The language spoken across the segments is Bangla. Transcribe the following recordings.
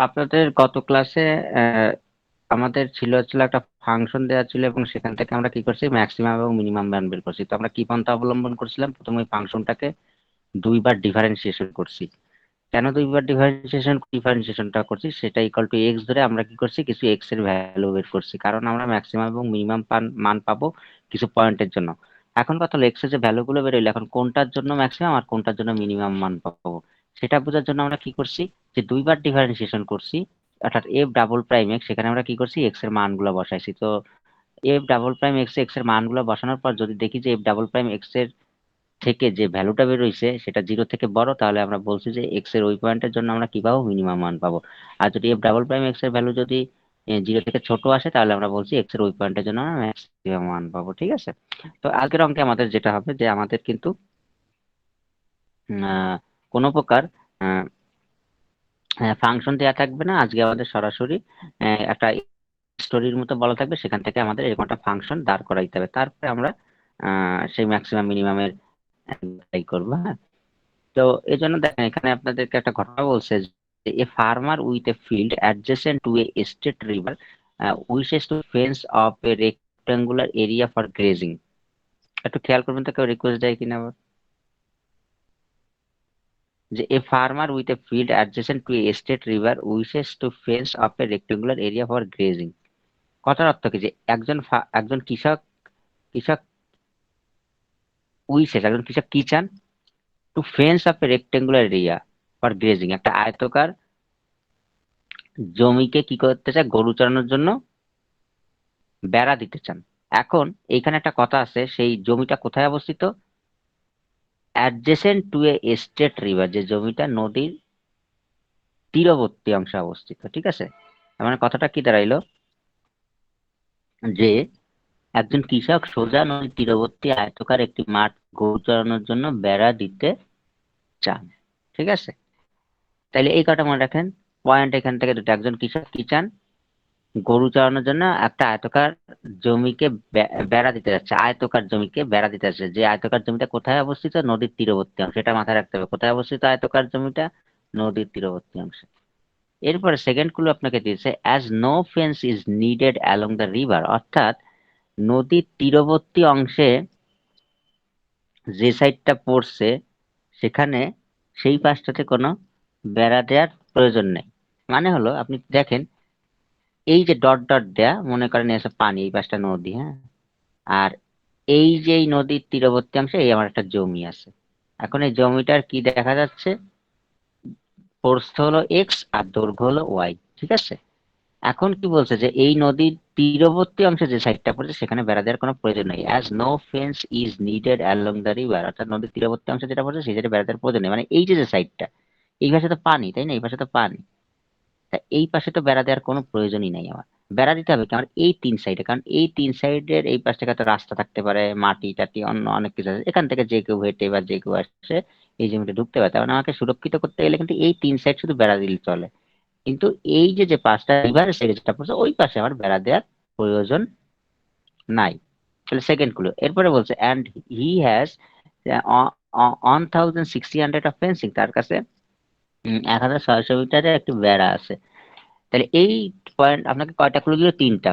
আপনাদের গত ক্লাসে আমাদের ছিল একটা ফাংশন দেওয়া ছিল এবং সেখান থেকে আমরা কি করছি ম্যাক্সিমাম এবং মিনিমাম মান বের করছি। তো আমরা কি পন্থা অবলম্বন করছিলাম, প্রথমে ওই ফাংশনটাকে দুইবার ডিফারেন্সিয়েশন করছি। কেন দুইবার ডিফারেন্সিয়েশনটা করছি, সেটা ইকুয়াল টু এক্স ধরে আমরা কি করছি কিছু এক্স এর ভ্যালু বের করছি, কারণ আমরা ম্যাক্সিমাম এবং মিনিমাম মান পাবো কিছু পয়েন্টের জন্য। এখন কথা হলো এক্স এর যে ভ্যালু গুলো বেরোইলো, এখন কোনটার জন্য ম্যাক্সিমাম আর কোনটার জন্য মিনিমাম মান পাবো সেটা বোঝার জন্য আমরা কি করছি, যে দুইবার ডিফারেন্সিয়েশন করছি, অর্থাৎ এফ ডাবল প্রাইম এক্স, সেখানে আমরা কি করছি এক্স এর মানগুলো বসাইছি। তো F double prime x x এর মানগুলো বসানোর পর যদি দেখি যে এফ ডাবল প্রাইম এক্স এর থেকে যে ভ্যালুটা বেরোইছে সেটা জিরো থেকে বড়, তাহলে আমরা বলছি যে এক্স এর ওই পয়েন্টের জন্য আমরা কি পাবো মিনিমাম মান পাবো। আর যদি এফ ডাবল প্রাইম এক্স এর ভ্যালু যদি জিরো থেকে ছোট আসে, তাহলে আমরা বলছি এক্স এর ওই পয়েন্টের জন্য আমরা ম্যাক্সিমাম মান পাবো। ঠিক আছে। তো আজকের অঙ্কে আমাদের যেটা হবে যে আমাদের কিন্তু কোনো প্রকার ফাংশন দেওয়া থাকবে না। আজকে আমাদের সরাসরি একটা স্টোরির মতো বলা থাকবে, সেখান থেকে আমাদের এরকম একটা ফাংশন দাঁড় করাইতে হবে, তারপরে আমরা সেই ম্যাক্সিমাম মিনিমামের ট্রাই করবো। হ্যাঁ, তো এই জন্য দেখেন এখানে আপনাদেরকে একটা ঘটনা বলছে যে a farmer with a field adjacent to a state river wishes to fence off a rectangular area for grazing. একটু খেয়াল করবেন তো, কেউ রিকোয়েস্ট দেয় কিনা আবার, যে a farmer with a field adjacent to a state river wishes to fence off a rectangular area for grazing. কথার অর্থ কি, যে একজন কৃষক কৃষক একজন কৃষক কি চান, to fence off a rectangular area for grazing, একটা আয়তকার জমিকে কি করতে চায়, গরু চড়ানোর জন্য বেড়া দিতে চান। এখন এইখানে একটা কথা আছে, সেই জমিটা কোথায় অবস্থিত, adjacent to a state river, যে জমিটা নদীর তীরবর্তী অংশে অবস্থিত। ঠিক আছে, তার মানে কথাটা কি দাঁড়াইলো, যে একজন কৃষক সোজা নদীর তীরবর্তী আয়তকার একটি মাঠ গরু চড়ানোর জন্য বেড়া দিতে চান। ঠিক আছে, তাইলে এই কথা মনে রাখেন, পয়েন্ট এখান থেকে দুটো, একজন কৃষক কি চান, গরু চড়ানোর জন্য একটা আয়তকার জমিকে বেড়া দিতে যাচ্ছে, আয়তকার জমিকে বেড়া দিতে যাচ্ছে। যে আয়তকার জমিটা কোথায় অবস্থিত, নদীর তীরবর্তী অংশ, সেটা মাথায় রাখতে হবে, কোথায় অবস্থিত আয়তকার জমিটা, নদীর তীরবর্তী অংশে। এরপরে সেকেন্ড ক্লু আপনাকে দিয়েছে, as no fence is needed along the river, অর্থাৎ নদীর তীরবর্তী অংশে যে সাইডটা পড়ছে সেখানে সেই পাশটাতে কোনো বেড়া দেওয়ার প্রয়োজন নেই। মানে হলো আপনি দেখেন, এই যে ডট ডট দেয়া, মনে করেন এসব পানি, এই পাশটা নদী, হ্যাঁ, আর এই যে এই নদীর তীরবর্তী অংশে এই আমার একটা জমি আছে। এখন এই জমিটার কি দেখা যাচ্ছে, প্রস্থ হলো এক্স আর দৈর্ঘ্য হলো ওয়াই। ঠিক আছে, এখন কি বলছে, যে এই নদীর তীরবর্তী অংশে যে সাইডটা পড়েছে সেখানে বেড়া দেওয়ার কোনো প্রয়োজন নেই, as no fence is needed along the river, অর্থাৎ নদীর তীরবর্তী অংশে যেটা পড়েছে সেই সাইডে বেড়া দেওয়ার প্রয়োজন নেই। মানে এই যে যে সাইডটা, এই পাশে তো পানি, তাই না, এই পাশে তো পানি, তা এই পাশে তো বেড়া দেওয়ার কোনো প্রয়োজনই নাই আমার। বেড়া দিতে হবে কি আমার এই তিন সাইডে, কারণ এই তিন সাইডের এই পাশ থেকে একটা রাস্তা থাকতে পারে, মাটি টাটি অন্য অনেক কিছু আছে, এখান থেকে যে কেউ হেঁটে বা যে কেউ আসে এই জমিতে ঢুকতে পারে। তার মানে আমাকে সুরক্ষিত করতে গেলে কিন্তু এই তিন সাইড শুধু বেড়া দিলে চলে, কিন্তু এই যে যে পাঁচটা রিভারের সাইডে যেটা পড়ছে ওই পাশে আমার বেড়া দেওয়ার প্রয়োজন নাই। তাহলে সেকেন্ড ক্লু। এরপরে বলছে and he has 1600 of fencing, তার কাছে 1600 মিটারের একটি বেড়া আছে। তাহলে এই পয়েন্ট আপনাকে কয়টা ক্লু দিল, তিনটা।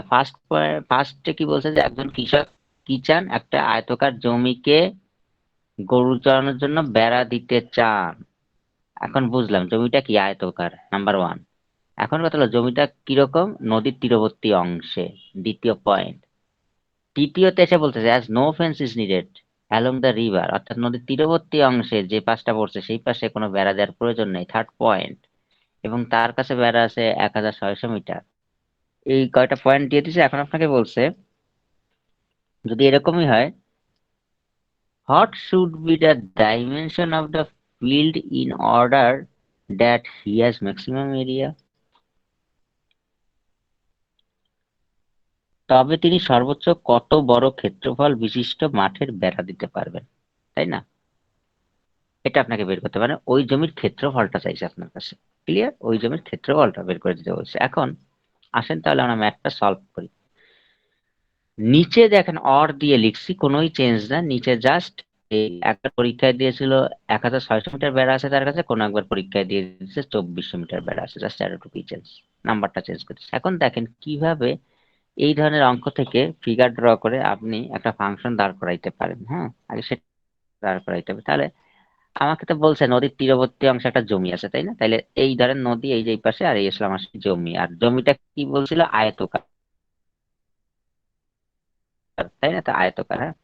ফার্স্টে কি বলছে, যে একজন কৃষক কি চান, একটা আয়তকার জমিকে গরু চড়ানোর জন্য বেড়া দিতে চান। এখন বুঝলাম জমিটা কি আয়তকার, নাম্বার ওয়ান। এখন কথা হলো জমিটা কিরকম, নদীর তীরবর্তী অংশে, দ্বিতীয় পয়েন্ট। তৃতীয়তে এসে বলতেছে as no fence is needed along the river, অর্থাৎ নদীর তীরবর্তী অংশে যে পাশটা পড়ছে সেই পাশে কোনো বেড়া দেওয়ার প্রয়োজন নেই, থার্ড পয়েন্ট। এবং তার কাছে বেড়া আছে 1600 মিটার। এই কয়টা পয়েন্ট দিয়ে দিছে। এখন আপনাকে বলছে যদি এরকমই হয়, what should be the dimension of the field in order that he has maximum area, তবে তিনি সর্বোচ্চ কত বড় ক্ষেত্রফল বিশিষ্ট মাঠের বেড়া দিতে পারবেন, তাই না? এটা আপনাকে বের করতে পারেন, ওই জমির ক্ষেত্রফলটা চাইছে আপনার কাছে। ক্লিয়ার, ওই জমির ক্ষেত্রফলটা বের করে দিতে বলছে। এখন আসেন তাহলে আমরা ম্যাথটা সলভ করি। নিচে দেখেন অর দিয়ে লিখছি, কোনোই চেঞ্জ না, নিচে জাস্ট এই একটা পরীক্ষায় দিয়েছিল 1600 মিটার বেড়া আছে তার কাছে, কোন একবার পরীক্ষায় দিয়ে দিয়েছে 2400 মিটার বেড়া আছে, জাস্ট এতটুকুই চেঞ্জ, নাম্বারটা চেঞ্জ করতেছে। এখন দেখেন কিভাবে এই ধরনের অঙ্ক থেকে ফিগার ড্র করে আপনি একটা ফাংশন দাঁড় করাইতে পারেন। হ্যাঁ, আগে সেটা দাঁড় করাইতে হবে। তাহলে আমাকে তো বলছে নদীর তীরবর্তী অংশে একটা জমি আছে, তাই না? তাইলে এই ধরেন নদী এই যে এই পাশে, আর এই আসলে আমার জমি, আর জমিটা কি বলছিল, আয়তকার, তাই না? তো আয়তকার, হ্যাঁ।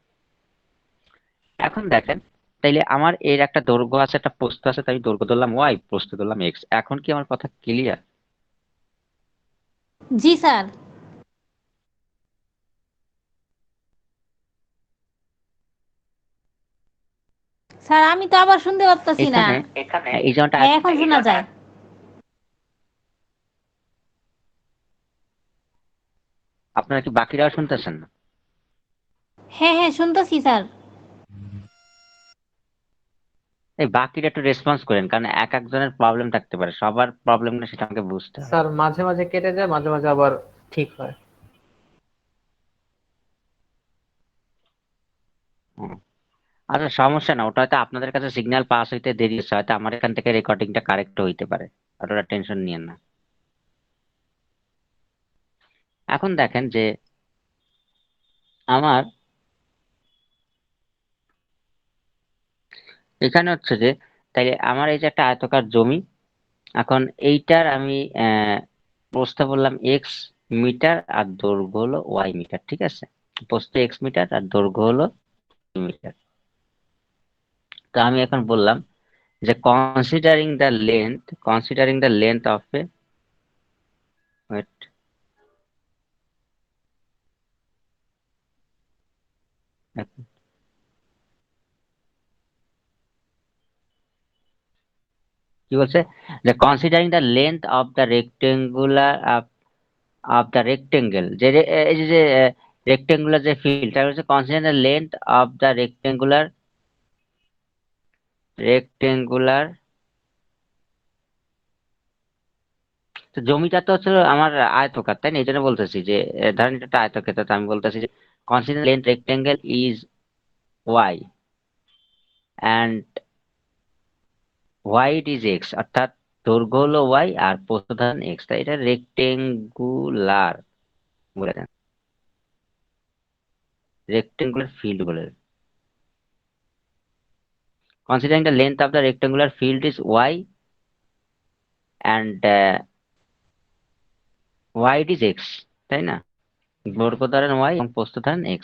এখন দেখেন, তাইলে আমার এর একটা দৈর্ঘ্য আছে, একটা প্রস্থ আছে, তাই আমি দৈর্ঘ্য ধরলাম ওয়াই, প্রস্থ ধরলাম এক্স। এখন কি আমার কথা ক্লিয়ার? জি স্যার। স্যার আমি তো আবার শুনতে পারতাছি না। এখানে এই যেমনটা হ্যাঁ এখন শোনা যায়। আপনারা কি বাকিরাও শুনতেছেন না? হ্যাঁ হ্যাঁ শুনতেছি স্যার। এই বাকিরা একটু রেসপন্স করেন, কারণ এক একজনের প্রবলেম থাকতে পারে, সবার প্রবলেম না সেটা আমাকে বুঝতে হবে। স্যার মাঝে মাঝে কেটে যায়, মাঝে মাঝে আবার ঠিক হয়। হুম। আচ্ছা, সমস্যা না, ওটা হয়তো আপনাদের কাছে সিগন্যাল পাস হইতে দেরি হচ্ছে, হয়তো আমার এখান থেকে রেকর্ডিংটা কারেক্ট হইতে পারে, অতটা টেনশন নিয়েন না। এখন দেখেন যে আমার এখানে হচ্ছে যে, তাইলে আমার এই যে একটা আয়তকার জমি, এখন এইটার আমি প্রস্থ বললাম এক্স মিটার আর দৈর্ঘ্য হলো ওয়াই মিটার, ঠিক আছে? প্রস্থ এক্স মিটার আর দৈর্ঘ্য হলো মিটার। তো আমি এখন বললাম যে considering the length of a, wait, কি বলছে, যে considering the length of the rectangular of the rectangle, যে এই যে রেক্টেঙ্গুলার যে ফিল্ডটা হচ্ছে, considering the length of the rectangular. তো জমিটা তো হচ্ছে আমার আয়তকার, তাই না? এই জন্য বলতেছি যে ধরেন এটা একটা আয়তক্ষেত্র, তো আমি বলতেছি যে consider length rectangle is Y and white is x, অর্থাৎ দৈর্ঘ্য হলো ওয়াই আর প্রস্থ ধরেন এক্স, তাই এটা রেক্টেঙ্গুলার বলে দেন, রেক্টেঙ্গুলার ফিল্ড বলে। Considering the length of the rectangular field is y and height is x, তাই না? দৈর্ঘ্য ধরেন y এবং প্রস্থ ধরেন x।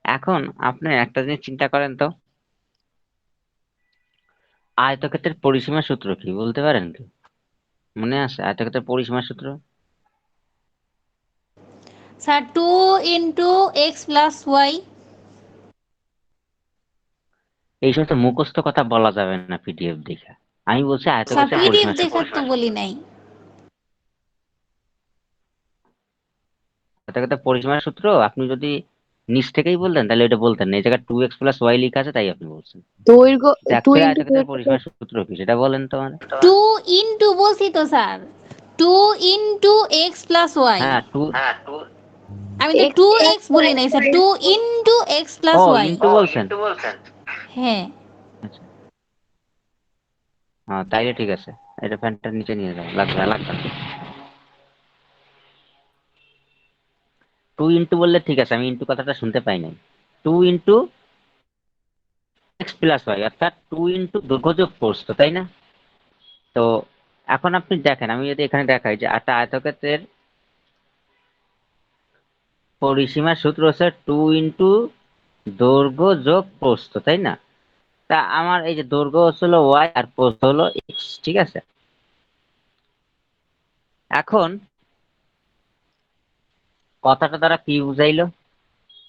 এখন আপনি একটা জিনিস চিন্তা করেন তো, আয়তক্ষেত্রের পরিসীমার সূত্র কি বলতে পারেন কি? মনে আছে আয়তক্ষেত্রের পরিসীমার সূত্র? Sir 2 × x + y। এই সমস্ত মুখস্থ কথা বলা যাবে না পিডিএফ দেখে। আমি বলছি স্যার আয়তক্ষেত্রের পিডিএফ পরিসীমার সূত্র। দেখার তো বলি নাই। আয়তক্ষেত্রের পরিসীমার সূত্র আপনি যদি নিচ থেকেই বলতেন তাহলে এটা বলতেন না, এই জায়গায় 2x + y লেখা আছে তাই আপনি বলছেন। দৈর্ঘ্য টু অ্যাকচুয়ালি ইন্টু আয়তক্ষেত্রের পরিসীমার সূত্র কি সেটা বলেন তো মানে। 2 × বলছি তো স্যার, 2 × x + y। হ্যাঁ, আমি তো 2x বলি নাই স্যার, 2 × ও x + y। ইন্টু বলছেন। হ্যাঁ। আচ্ছা, হ্যাঁ তাইলে ঠিক আছে, এটা ফ্যানটা নিচে নিয়ে যাও, লাগবে না। 2 বললে ঠিক আছে, আমি ইন্টু কথাটা শুনতে পাই নাই। 2 × x + y, অর্থাৎ 2 দৈর্ঘ্য যোগ প্রস্থ, তাই না? তো এখন আপনি দেখেন, আমি যদি এখানে দেখাই যে একটা আয়তক্ষেত্রের পরিসীমার সূত্র হচ্ছে 2 দৈর্ঘ্য যোগ প্রস্থ, তাই না? তা আমার এই যে দৈর্ঘ্য হচ্ছিল ওয়াই আর প্রস্থ হলো এক্স, ঠিক আছে? এখন কথাটা দ্বারা কি বুঝাইলো,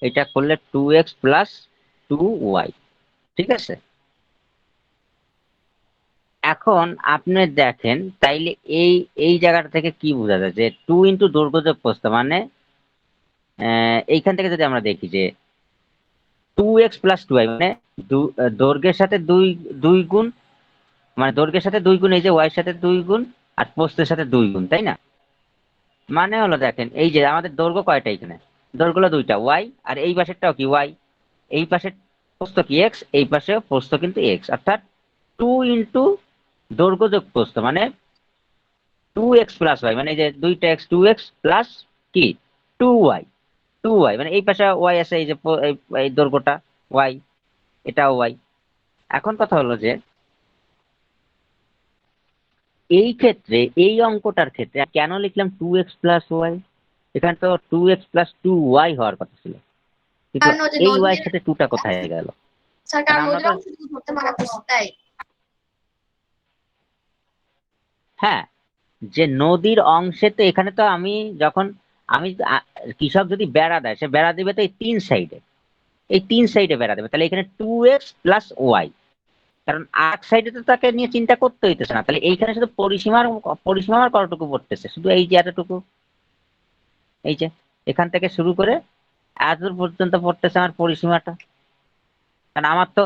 এটা করলে 2x + 2y, ঠিক আছে? এখন আপনি দেখেন তাইলে এই এই জায়গাটা থেকে কি বোঝা যায় যে 2 দৈর্ঘ্য যোগ প্রস্থ মানে এইখান থেকে যদি আমরা দেখি যে 2x + 2y মানে দৈর্ঘ্যের সাথে দুই দুই গুণ, মানে দৈর্ঘ্যের সাথে 2 গুণ, এই যে y এর সাথে 2 গুণ আর প্রস্থের সাথে 2 গুণ, তাই না? মানে হলো দেখেন এই যে আমাদের দৈর্ঘ্য কয়টা, এখানে দৈর্ঘ্য হলো দুইটা, y, আর এই পাশেরটাও কি y, এই পাশের প্রস্থ কি এক্স, এই পাশে প্রস্থ কিন্তু এক্স, অর্থাৎ 2 ইন্টু দৈর্ঘ্য যোগ প্রস্থ মানে 2x প্লাস ওয়াই, মানে এই যে দুইটা এক্স 2x প্লাস কি 2y, 2y মানে এই পাশে ওয়াই আছে, এই যে এই দৈর্ঘ্যটা ওয়াই, এটা ওয়াই। এখন কথা হলো যে এই ক্ষেত্রে এই অঙ্কটার ক্ষেত্রে কেন লিখলাম 2x প্লাস ওয়াই? এখানে তো 2x প্লাস 2y হওয়ার কথা ছিল, কিন্তু কারণ ওই যে এই ওয়াই এর নদীর সাথে 2টা কোথায় গেল? স্যার, কারণ কারণ আমরা নদীর তো অংশটুকু ধরতে মানা করছে তাই। হ্যাঁ, যে নদীর অংশে তো এখানে তো আমি যখন আমি কৃষক যদি বেড়া দেয়, সে বেড়া দিবে তো এই 3 সাইডে, এই 3 সাইডে বেড়া দেবে, তাহলে এখানে 2x প্লাস ওয়াই, কারণ এক সাইডে তো তাকে নিয়ে চিন্তা করতে হইতেছে না, তাহলে এইখানে শুধু পরিসীমার কতটুকু পড়তেছে, শুধু এই যে এতটুকু, এই যে এখান থেকে শুরু করে এতদূর পর্যন্ত পড়তেছে আমার পরিসীমাটা। কারণ আমার তো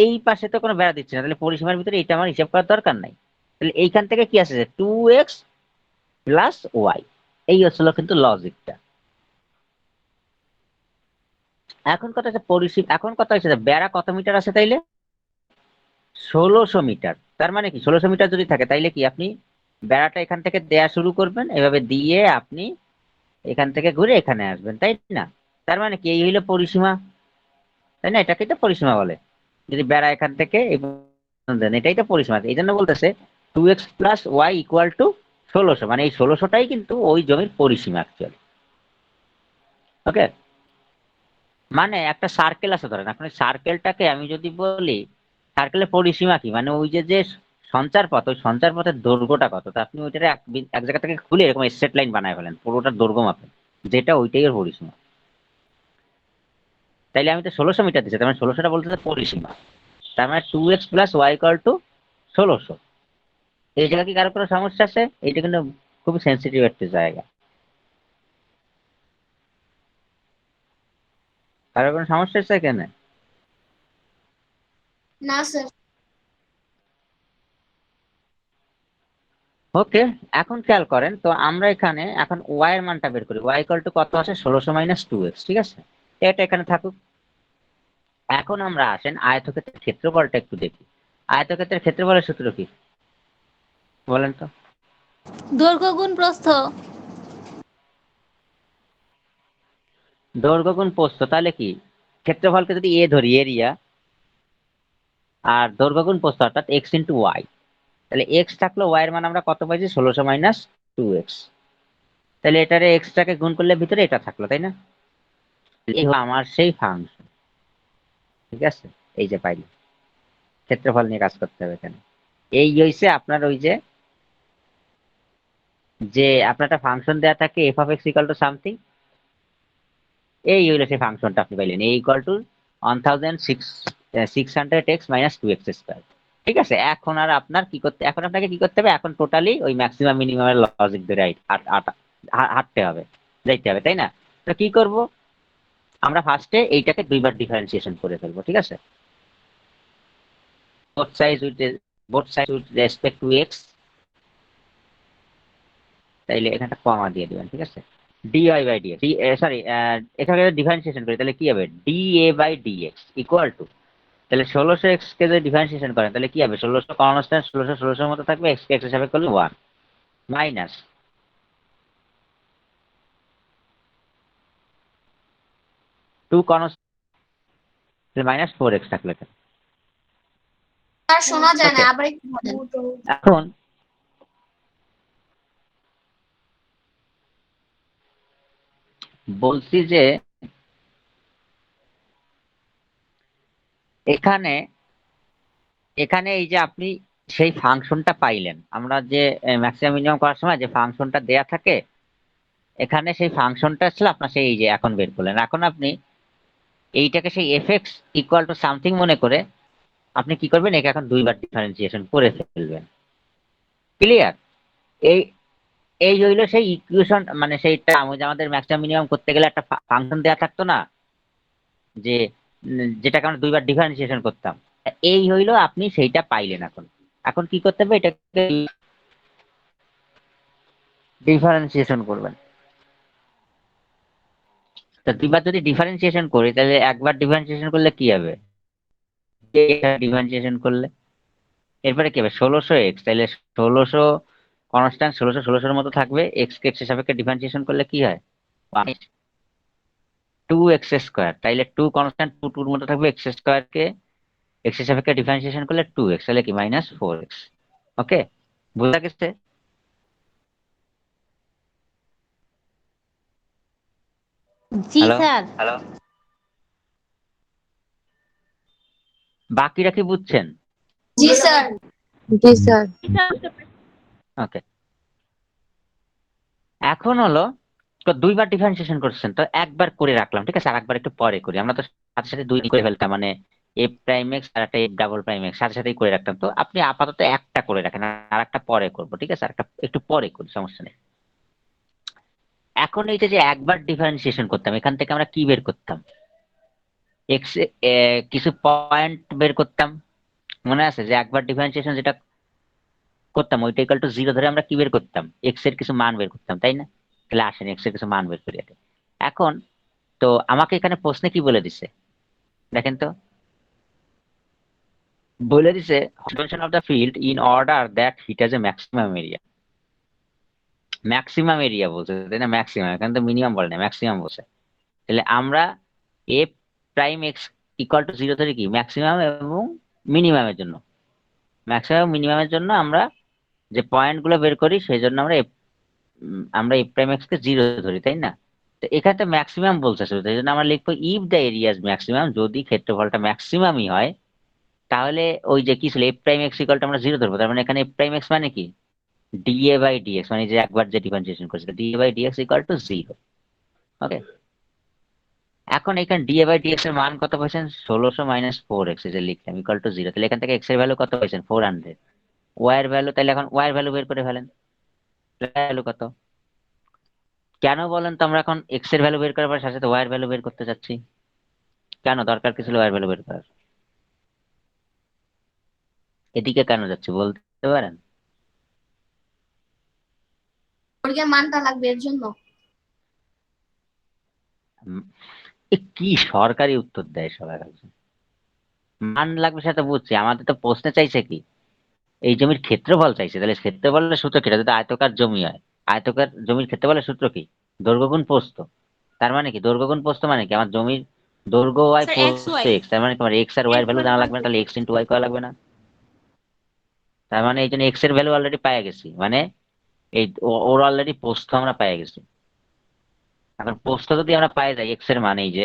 এই পাশে তো কোনো বেড়া দিচ্ছে না, তাহলে পরিসীমার ভিতরে এটা আমার হিসাব করার দরকার নাই। তাহলে এইখান থেকে কি আসছে, 2x প্লাস ওয়াই, এই হচ্ছিল কিন্তু লজিকটা। এখন কথা হচ্ছে এখন কথা হচ্ছে যে বেড়া কত মিটার আছে, তাইলে 1600 মিটার। তার মানে কি 1600 মিটার যদি থাকে, তাইলে কি আপনি বেড়াটা এখান থেকে দেয়া শুরু করবেন, এভাবে দিয়ে আপনি এখান থেকে ঘুরে এখানে আসবেন, তাই না? তার মানে কি এই হইলো পরিসীমা, তাই না? এটাকে তো পরিসীমা বলে, যদি বেড়া এখান থেকে দেন, এটাই তো পরিসীমা। এই জন্য বলতেছে 2x plus Y equal two 1600, মানে এই 1600টাই কিন্তু ওই জমির পরিসীমা অ্যাকচুয়ালি। ওকে, মানে একটা সার্কেল আছে ধরেন, এখন সার্কেলটাকে আমি যদি বলি সার্কেলের পরিসীমা কি, মানে ওই যে যে সঞ্চার পথ, ওই সঞ্চার পথের দৈর্ঘ্যটা কত, তা আপনি ওইটা এক জায়গা থেকে খুলে এরকম স্ট্রেট লাইন বানায় ফেলেন, পুরোটার দৈর্ঘ্য মাপেন, যেটা ওইটাই ওর পরিসীমা। তাইলে আমি তো 1600 মিটার দিচ্ছি, তার মানে 1600টা বলতে পরিসীমা, তার মানে 2x plus Y equal two 1600। এই জায়গা কি কারো কোনো সমস্যা আছে? এটা কিন্তু খুবই সেন্সিটিভ একটা জায়গা। কারো কোনো সমস্যা আছে এখানে? না স্যার। ওকে, এখন খেয়াল করেন তো, আমরা এখানে এখন ওয়াই এর মানটা বের করি। ওয়াই ইকুয়াল টু কত আছে, 1600 মাইনাস 2x, ঠিক আছে, এটা এখানে থাকুক। এখন আমরা আসেন আয়তক্ষেত্রের ক্ষেত্রফলটা একটু দেখি। আয়তক্ষেত্রের ক্ষেত্রফলের সূত্র কি বলেন তো? দৈর্ঘ্য গুণ প্রস্থ। দৈর্ঘ্য গুণ প্রস্থ, তাহলে কি ক্ষেত্রফলকে যদি এ ধরি, এরিয়া, আর দৈর্ঘ্য গুণ প্রস্থ অর্থাৎ এক্স ইন্টু ওয়াই, তাহলে এক্স থাকলো, ওয়াই এর মান আমরা কত পাইছি, 1600 মাইনাস 2x। তাহলে এটারে এক্সটাকে গুণ করলে ভিতরে এটা থাকলো, তাই না? এই হলো আমার সেই ফাংশন, ঠিক আছে, এই যে পাইলি। ক্ষেত্রফল নিয়ে কাজ করতে হবে এখানে। এই হইছে আপনার ওই যে যে আপনার একটা ফাংশন দেয়া থাকে F of x equal to something, এই হইলো সেই ফাংশনটা আপনি পাইলেন, এই equal to 1600x minus 2x square. ঠিক আছে, এখন আর আপনার কি করতে, এখন আপনাকে কি করতে হবে, এখন টোটালি ওই ম্যাক্সিমাম মিনিমামের লজিক ধরে হাঁটতে হবে, যাইতে হবে, তাই না? তো কি করব, আমরা ফার্স্টে এইটাকে দুইবার ডিফারেন্সিয়েশন করে ফেলবো, ঠিক আছে, both sides with respect to x, তাইলে এখানে একটা কমা দিয়ে দিবেন, ঠিক আছে, dy বাই dx, সরি, এখানে ডিফারেন্সিয়েশন করি, তাহলে কি হবে, dA by dx equal to, তাহলে 1600x কে যদি ডিফারেন্সিয়েশন করেন তাহলে কি হবে, 1600 কনস্ট্যান্ট, 1600 মতো থাকবে, x কে x হিসাবে করলে 1 মাইনাস 2 কনস্ট্যান্ট মাইনাস 4x থাকলে। আর শোনা যায় না, Okay. আবার একটু বলেন। এখন বলছি যে এখানে এখানে এই যে আপনি সেই ফাংশনটা পাইলেন, আমরা যে ম্যাক্সিমাম মিনিমাম করার সময় যে ফাংশনটা দেয়া থাকে, এখানে সেই ফাংশনটা ছিল আপনার, সেই এই যে এখন বের করলেন। এখন আপনি এইটাকে সেই F x equal to something মনে করে আপনি কি করবেন, একে এখন দুইবার ডিফারেন্সিয়েশন করে ফেলবেন। ক্লিয়ার? এই এই হইলো সেই ইকুয়েশন, মানে সেইটা আমাদের ম্যাক্সিমাম মিনিমাম করতে গেলে একটা ফাংশন দেয়া থাকতো না, যে যেটাকে আমরা দুইবার ডিফারেন্সিয়েশন করতাম, এই হইলো আপনি সেইটা পাইলেন। এখন এখন কি করতে হবে, এটাকে ডিফারেন্সিয়েশন করবেন। তো দুইবার যদি ডিফারেন্সিয়েশন করি, তাহলে একবার ডিফারেন্সিয়েশন করলে কি হবে, ডিফারেন্সিয়েশন করলে এরপরে কি হবে 1600x, তাহলে 1600 কনস্ট্যান্ট, 1600 মতো থাকবে, এক্স কে এক্স এর সাপেক্ষে ডিফারেন্সিয়েশন করলে কি হয় 2x², তাইলে 2 কনস্ট্যান্ট 2 2 মতো থাকবে, x² কে এক্স এর সাপেক্ষে ডিফারেন্সিয়েশন করলে 2x, তাহলে কি -4x। ওকে, বুঝা গেছে? জি হ্যালো স্যার। হ্যালো, বাকিরা কি বুঝছেন? জি স্যার। জি স্যার। ওকে, এখন হলো তো দুইবার ডিফারেন্সিয়েশন করছেন, তো একবার করে রাখলাম, ঠিক আছে, আর একবার একটু পরে করি, আমরা তো সাথে সাথে দুই করে ফেলতাম, মানে এফ প্রাইম এক্স আর একটা এফ ডাবল প্রাইম এক্স সাথে সাথেই করে রাখতাম, তো আপনি আপাতত একটা করে রাখেন, আর একটা পরে করবো, ঠিক আছে, আর একটা একটু পরে করি, সমস্যা নেই। এখন এইটা যে একবার ডিফারেন্সিয়েশন করতাম, এখান থেকে আমরা কি বের করতাম, এক্স কিছু পয়েন্ট বের করতাম, মনে আছে যে একবার ডিফারেন্সিয়েশন যেটা করতাম ওইটা ইকুয়াল টু 0 ধরে আমরা কি বের করতাম, এক্স এর কিছু মান বের করতাম, তাই না? তাহলে আসেন এক্স এর কিছু মান বের করি আগে। এখন তো আমাকে এখানে প্রশ্নে কি বলে দিছে দেখেন তো, বলে দিছে dimension of the field in order that it has a maximum area, maximum area বলছে, তাই না? ম্যাক্সিমাম, এখানে তো মিনিমাম বলে না, ম্যাক্সিমাম বলছে। তাহলে আমরা F prime x equal to 0 ধরে কি ম্যাক্সিমাম এবং মিনিমামের জন্য, ম্যাক্সিমাম মিনিমামের জন্য আমরা যে পয়েন্ট গুলো বের করি সেই জন্য আমরা এফ প্রাইম এক্স কে 0 ধরি, তাই না? তো এখানে তো ম্যাক্সিমাম বলছে শুধু, এই জন্য আমরা লিখবো if the area is maximum, যদি ক্ষেত্রফলটা ম্যাক্সিমামই হয়, তাহলে ওই যে কি ছিল F prime x equal to আমরা 0 ধরবো, তার মানে এখানে এফ প্রাইম এক্স মানে কি ডিএ বাই ডিএক্স, মানে যে একবার যে ডিফারেন্সিয়েশন করেছিল d A by d x equal to 0। Okay, এখন এখানে ডিএ বাই ডিএক্স এর মান কত পাইছেন 1600 -4x, যে লিখলাম ইকুয়াল টু 0, তাহলে এখান থেকে এক্স এর ভ্যালু কত পাইছেন 400, ওয়াই এর ভ্যালু, তাহলে এখন ওয়াই এর ভ্যালু বের করে ফেলেন, ভ্যালু কত, কেন বলেন তো আমরা এখন এক্স এর ভ্যালু বের করার পর সাথে সাথে ওয়াই এর ভ্যালু বের করতে চাচ্ছি, কেন দরকার কি ছিল ওয়াই এর ভ্যালু বের করার, এদিকে কেন যাচ্ছি বলতে পারেন? পরীক্ষার মানটা লাগবে এর জন্য। উম, এ কি সরকারি উত্তর দেয় সবার কাছে, মান লাগবে সেটা বুঝছি, আমাদের তো প্রশ্নে চাইছে কি এই জমির ক্ষেত্রফল চাইছে, তাহলে ক্ষেত্রফলের সূত্র কি, এটা যদি আয়তকার জমি হয়, আয়তকার জমির ক্ষেত্রফলের সূত্র কি দৈর্ঘ্য গুণ প্রস্থ, তার মানে কি দৈর্ঘ্য গুণ প্রস্থ মানে কি আমার জমির দৈর্ঘ্য ওয়াই স্যার এক্স প্রস্থ ওয়াই এক্স, তার মানে কি আমার এক্স আর ওয়াই এর ভ্যালু জানা লাগবে না, তাহলে এক্স ইন্টু ওয়াই করা লাগবে না, তার মানে এই জন্য এক্স এর ভ্যালু অলরেডি পাই গেছি, মানে এই ওর অলরেডি প্রস্থ আমরা পাই গেছি। এখন প্রস্থ যদি আমরা পাই যাই এক্স এর মান এই যে,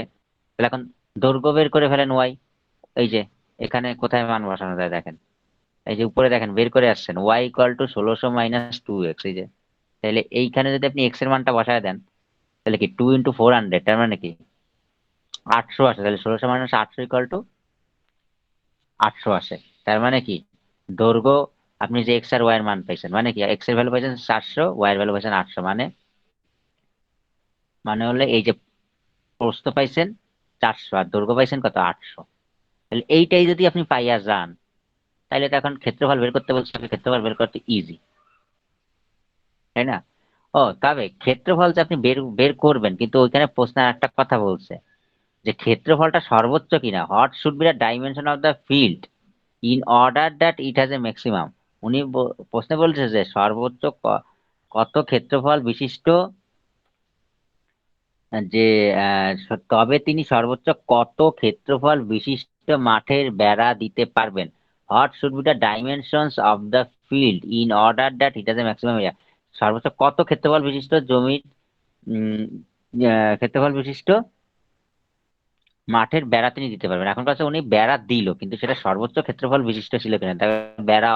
তাহলে এখন দৈর্ঘ্য বের করে ফেলেন ওয়াই, এই যে এখানে কোথায় মান বসানো যায় দেখেন, এই যে উপরে দেখেন বের করে আসছেন ওয়াই ইকুয়াল টু 1600 -2x, এই যে, তাহলে এইখানে যদি আপনি এক্স এর মানটা বসায় দেন তাহলে কি 2 × 400, তার মানে কি 800 আসে, তাহলে 1600 - 800 ইকুয়াল টু 800 আসে, তার মানে কি দৈর্ঘ্য আপনি যে এক্স আর ওয়াই এর মান পাইছেন, মানে কি এক্স এর ভ্যালু পাইছেন 400, ওয়াই এর ভ্যালু পাইছেন 800, মানে মানে হলে এই যে প্রস্থ পাইছেন 400 আর দৈর্ঘ্য পাইছেন কত 800, তাহলে এইটাই যদি আপনি পাইয়া যান তাহলে তো এখন ক্ষেত্রফল বের করতে বলছে, ক্ষেত্রফল বের করতে ইজি, তাই না? ও তবে ক্ষেত্রফল যে আপনি বের বের করবেন, কিন্তু ওইখানে প্রশ্নে একটা কথা বলছে যে ক্ষেত্রফলটা সর্বোচ্চ কিনা, what should be the dimension of the field in order that it has a maximum, উনি প্রশ্নে বলছে যে সর্বোচ্চ কত ক্ষেত্রফল বিশিষ্ট, যে তবে তিনি সর্বোচ্চ কত ক্ষেত্রফল বিশিষ্ট মাঠের বেড়া দিতে পারবেন, what should be the dimensions of the field in order that it has a maximum area, সর্বোচ্চ কত ক্ষেত্রফল বিশিষ্ট জমির উম, ক্ষেত্রফল বিশিষ্ট মাঠের বেড়া তিনি দিতে পারবেন। এখন কাছে উনি বেড়া দিল কিন্তু সেটা সর্বোচ্চ ক্ষেত্রফল বিশিষ্ট ছিল কিনা, তার বেড়া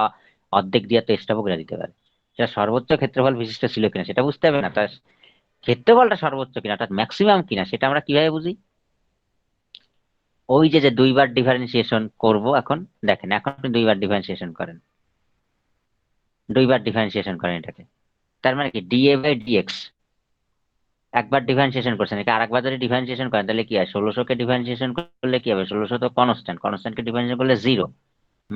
অর্ধেক দিয়ে তো এক্সট্রা করে দিতে পারে, সেটা সর্বোচ্চ ক্ষেত্রফল বিশিষ্ট ছিল কিনা সেটা বুঝতে হবে না, তার ক্ষেত্রফলটা সর্বোচ্চ কিনা অর্থাৎ ম্যাক্সিমাম কিনা সেটা আমরা কিভাবে বুঝি, ওই যে যে দুইবার ডিফারেন্সিয়েশন করব, এখন দেখেন এখন আপনি দুইবার ডিফারেন্সিয়েশন করেন, দুইবার ডিফারেন্সিয়েশন করেন এটাকে, তার মানে কি ডিএ বাই ডিএক্স একবার ডিফারেন্সিয়েশন করছেন, একে আরেকবার যদি ডিফারেন্সিয়েশন করেন তাহলে কি হয় 1600 কে ডিফারেন্সিয়েশন করলে কি হবে, 1600 তো কনস্ট্যান্ট, কনস্ট্যান্ট কে ডিফারেন্সিয়েশন করলে 0,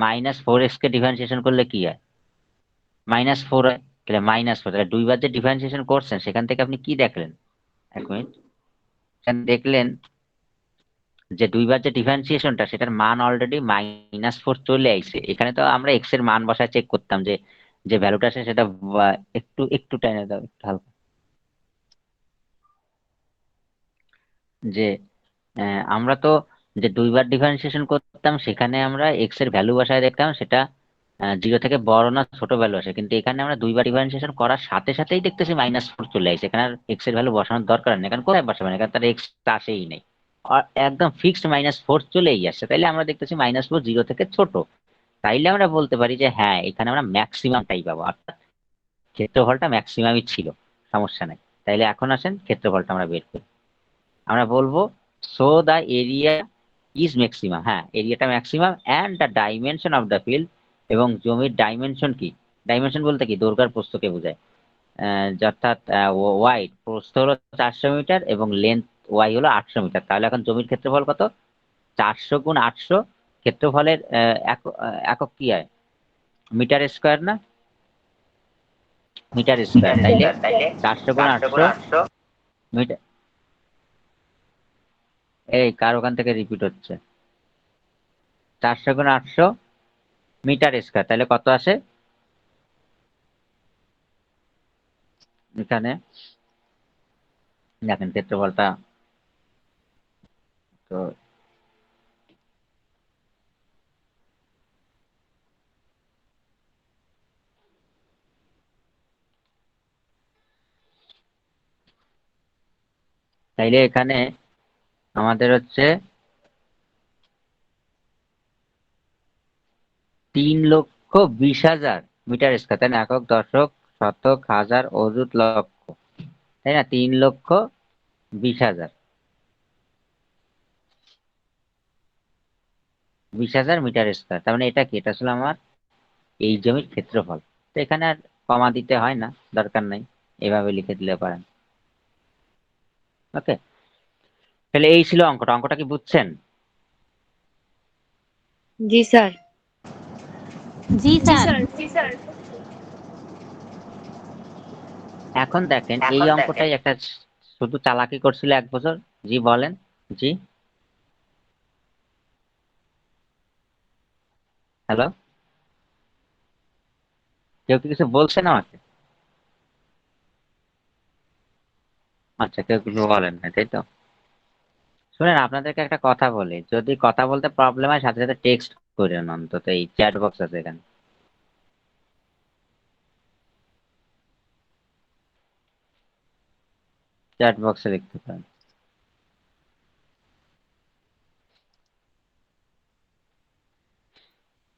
-4x কে ডিফারেন্সিয়েশন করলে কি হয় -4 হয়, তাহলে -4, তাহলে দুইবার যে ডিফারেন্সিয়েশন করছেন সেখান থেকে আপনি কি দেখলেন, এক মিনিট, দেখলেন যে দুইবার যে ডিফারেন্সিয়েশনটা সেটার মান অলরেডি -4 চলে আইছে। এখানে তো আমরা এক্স এর মান বসায় চেক করতাম যে যে ভ্যালুটা আছে সেটা একটু একটু টেনে দাও, একটু হালকা। যে আমরা তো যে দুইবার ডিফারেন্সিয়েশন করতাম সেখানে আমরা এক্স এর ভ্যালু বসায় দেখতাম সেটা 0 থেকে বড় না ছোট ভ্যালু আসে, কিন্তু এখানে আমরা দুইবার ডিফারেন্সিয়েশন করার সাথে সাথেই দেখতেছি -4 চলে আসে। এখানে আর এক্স এর ভ্যালু বসানোর দরকার নেই, কারণ কোথায় বসাবেন, এখানে তার এক্স আসেই নেই, আর একদম ফিক্সড -4 চলেই আসছে। তাইলে আমরা দেখতেছি -4 0 থেকে ছোট। তাইলে আমরা বলতে পারি যে হ্যাঁ এখানে আমরা ম্যাক্সিমামটাই পাবো, অর্থাৎ ক্ষেত্রফলটা ম্যাক্সিমামই ছিল, সমস্যা নাই। তাইলে এখন আসেন ক্ষেত্রফলটা আমরা বের করি। আমরা বলবো so the area is maximum, হ্যাঁ এরিয়াটা maximum and the dimension of the field, এবং জমির ডাইমেনশন কি, ডাইমেনশন বলতে কি দৈর্ঘ্য প্রস্থকে বোঝায়। অর্থাৎ ওয়াইড, প্রস্থ হলো 400 মিটার এবং লেন্থ ওয়াই হলো 800 মিটার। তাহলে এখন জমির ক্ষেত্রফল কত, 400 গুণ 800। ক্ষেত্রফলের একক কি হয়, মিটার স্কোয়ার না, মিটার স্কোয়ার। তাইলে 400 গুণ 800 মিটার। এই কার ওখান থেকে রিপিট হচ্ছে, 400 গুণ 800 মিটার স্কোয়ার। তাহলে কত আসে এখানে, দেখেন ক্ষেত্রফলটা তো তাইলে এখানে আমাদের হচ্ছে 3,20,000 মিটার স্কোয়ার, তাই না, একক দশক শতক হাজার অযুত লক্ষ, তাই না, 3,20,000 20,000 মিটার স্কোয়ার। তার মানে এটা কি, এটা আসলে আমার এই জমির ক্ষেত্রফল। তো এখানে আর কমা দিতে হয় না, দরকার নাই, এভাবে লিখে দিলে পারেন। ওকে, তাহলে এই ছিল অঙ্কটা। অঙ্কটা কি বুঝছেন? জি স্যার। জি স্যার। এখন দেখেন এই অঙ্কটাই একটা শুধু চালাকি করছিল 1 বছর। জি বলেন। জি হ্যালো, কেউ কি কিছু বলছেন আমাকে? আচ্ছা, কেউ কিছু বলেন না, তাই তো। শুনেন, আপনাদেরকে একটা কথা বলি, যদি কথা বলতে প্রবলেম হয় সাথে সাথে টেক্সট করেন, অন্তত এই চ্যাট বক্স আছে এখানে, চ্যাট বক্সে লিখতে পারেন।